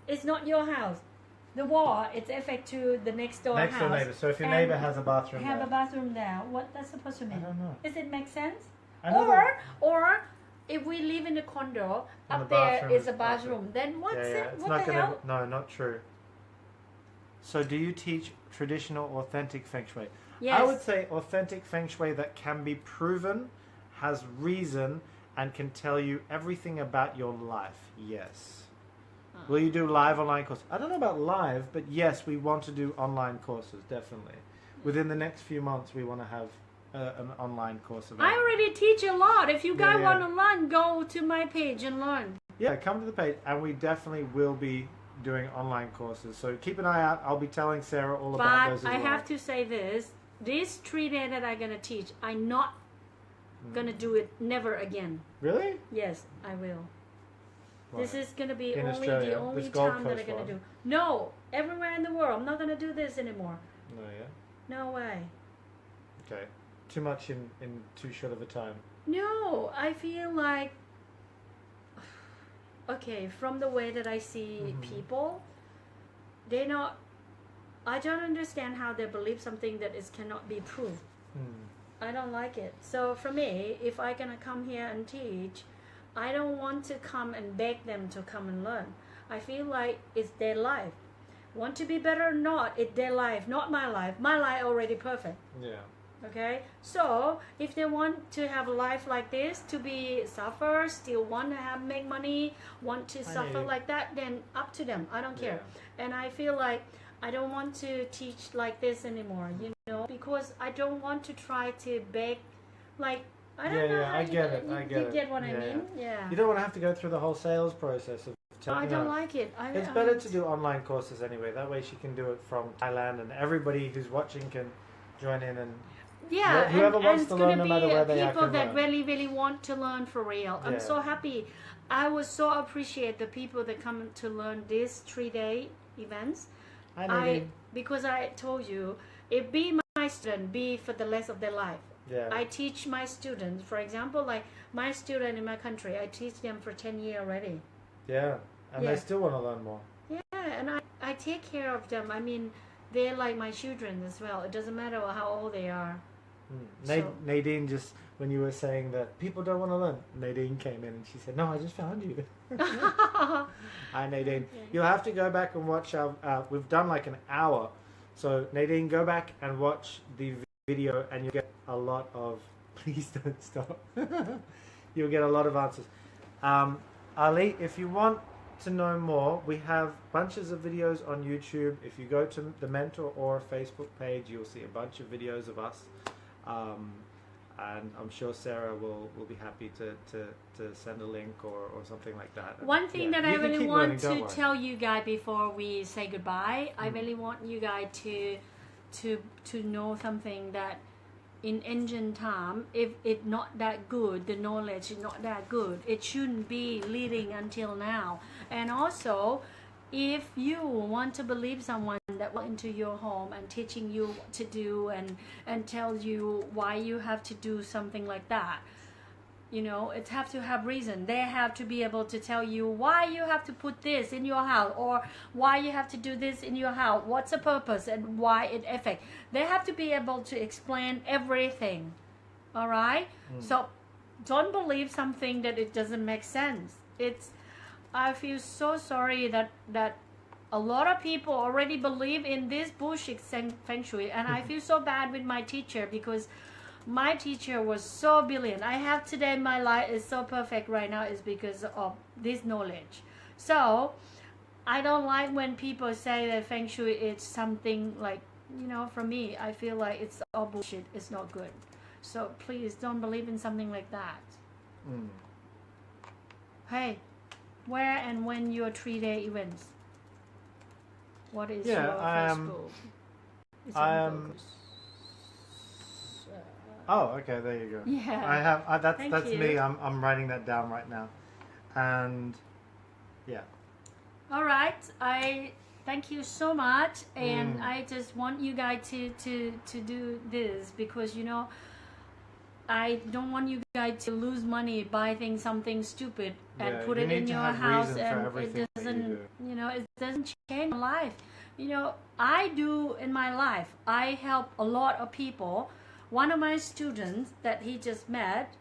It's not your house. The wall, it's affect to the next door house. Next door neighbor. So if your neighbor has a bathroom a bathroom there, what that's supposed to mean? I don't know. Does it make sense? Or if we live in a condo, up there is a bathroom, then what's it? It's what not the hell? No, not true. So do you teach traditional, authentic Feng Shui? Yes. I would say authentic Feng Shui that can be proven, has reason, and can tell you everything about your life. Yes. Will you do live online courses? I don't know about live, but yes, we want to do online courses, definitely. Within the next few months, we want to have an online course available. I already teach a lot. If you guys want to learn, go to my page and learn. Yeah, come to the page, and we definitely will be doing online courses. So keep an eye out. I'll be telling Sarah all about those as well. But I have to say this. These 3 days that I'm going to teach, I'm not going to do it never again. Really? Yes, I will. Right. This is going to be in the only time that I'm going to do. No, everywhere in the world. I'm not going to do this anymore. No, yeah? No way. Okay. Too much in too short of a time. No, I feel like... Okay, from the way that I see people, they're not... I don't understand how they believe something that is cannot be proved. I don't like it. So for me, if I'm going to come here and teach... I don't want to come and beg them to come and learn. I feel like it's their life. Want to be better or not, it's their life, not my life. My life already perfect. Yeah. Okay? So, if they want to have a life like this, to be suffer, still want to make money, want to suffer like that, then up to them. I don't care. And I feel like I don't want to teach like this anymore, you know, because I don't want to try to beg, like, I don't know. I get it. You get what I mean? Yeah. You don't want to have to go through the whole sales process of telling. I don't like it. It's better to do online courses anyway. That way she can do it from Thailand, and everybody who's watching can join in and. Yeah, whoever wants and to learn, no matter where they are, people can that learn. really, really want to learn for real. I'm so happy. I was so appreciate the people that come to learn these 3-day events. Because I told you, it be my student, be for the rest of their life. Yeah. I teach my students, for example, like my student in my country, I teach them for 10 years already. Yeah, and they still want to learn more. Yeah, and I take care of them. I mean, they're like my children as well. It doesn't matter how old they are. Nadine, just when you were saying that people don't want to learn, Nadine came in and she said, "No, I just found you." Hi, Nadine. You'll have to go back and watch our. We've done like an hour, so Nadine, go back and watch the video and you'll get a lot of, please don't stop, you'll get a lot of answers. Ali, if you want to know more, we have bunches of videos on YouTube. If you go to the Mentor or Facebook page, you'll see a bunch of videos of us. And I'm sure Sarah will be happy to send a link or something like that. One thing that I really want to tell you guys before we say goodbye, I really want you guys to know something, that in ancient time, if it's not that good, the knowledge is not that good, it shouldn't be leading until now. And also, if you want to believe someone that walk into your home and teaching you what to do and tells you why you have to do something like that, you know, it have to have reason. They have to be able to tell you why you have to put this in your house, or why you have to do this in your house, what's the purpose and why it affects. They have to be able to explain everything. All right? So don't believe something that it doesn't make sense. I feel so sorry that a lot of people already believe in this bullshit Feng Shui, and I feel so bad with my teacher, because my teacher was so brilliant. I have today, my life is so perfect right now is because of this knowledge. So I don't like when people say that Feng Shui is something like, you know, for me, I feel like it's all bullshit. It's not good. So please don't believe in something like that. Hey, where and when your 3-day events? What is your Facebook? It's oh, okay, there you go. Yeah. I have that's you. me. I'm writing that down right now. And yeah. All right. I thank you so much, and I just want you guys to do this, because you know, I don't want you guys to lose money buying something stupid and put it in your house, and it doesn't, you know, it doesn't change your life. You know, I do in my life. I help a lot of people. One of my students that he just met,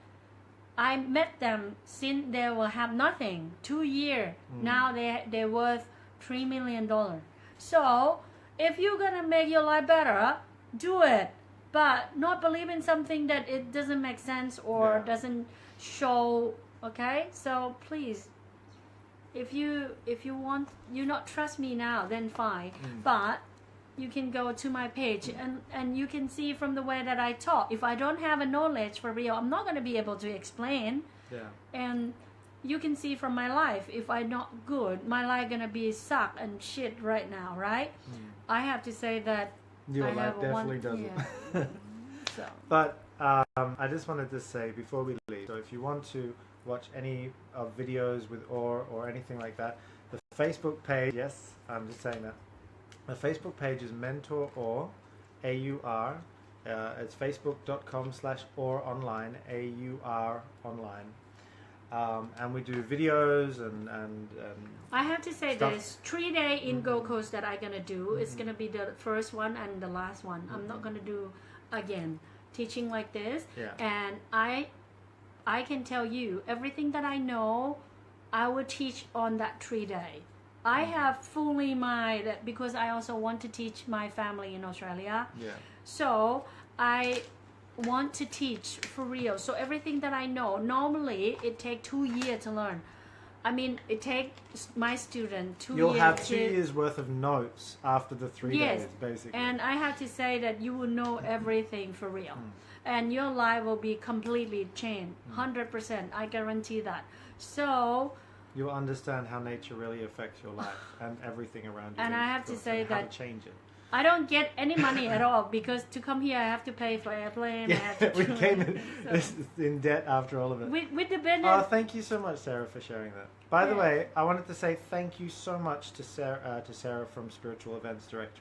I met them since they will have nothing. 2 years. Now they're worth $3 million. So if you're gonna make your life better, do it. But not believe in something that it doesn't make sense or doesn't show. Okay, so please, if you want, you not trust me now, then fine. But you can go to my page and you can see from the way that I talk. If I don't have a knowledge for real, I'm not going to be able to explain. And you can see from my life, if I'm not good, my life going to be suck and shit right now, right? I have to say that your life definitely doesn't. So. But I just wanted to say before we leave, so if you want to watch any of videos with or anything like that, the Facebook page, yes, I'm just saying that. The Facebook page is Mentor or AUR. It's facebook.com/ORonline, AUR online. And we do videos and I have to say stuff. this 3-day in Gold Coast that I'm gonna do. It's gonna be the first one and the last one. I'm not gonna do again teaching like this. And I can tell you everything that I know, I will teach on that 3-day. I have fully mind, because I also want to teach my family in Australia. So I want to teach for real. So everything that I know, normally it takes 2 years to learn. I mean, it takes my student 2 years. You'll have 2 years worth of notes after the 3 days, basically. And I have to say that you will know everything for real. And your life will be completely changed, 100%. I guarantee that. So you'll understand how nature really affects your life and everything around you. And I have to say that how to change it. I don't get any money at all, because to come here I have to pay for airplane. I have to we came in debt after all of it. With the business. Oh, thank you so much, Sarah, for sharing that. By the way, I wanted to say thank you so much to Sarah from Spiritual Events Director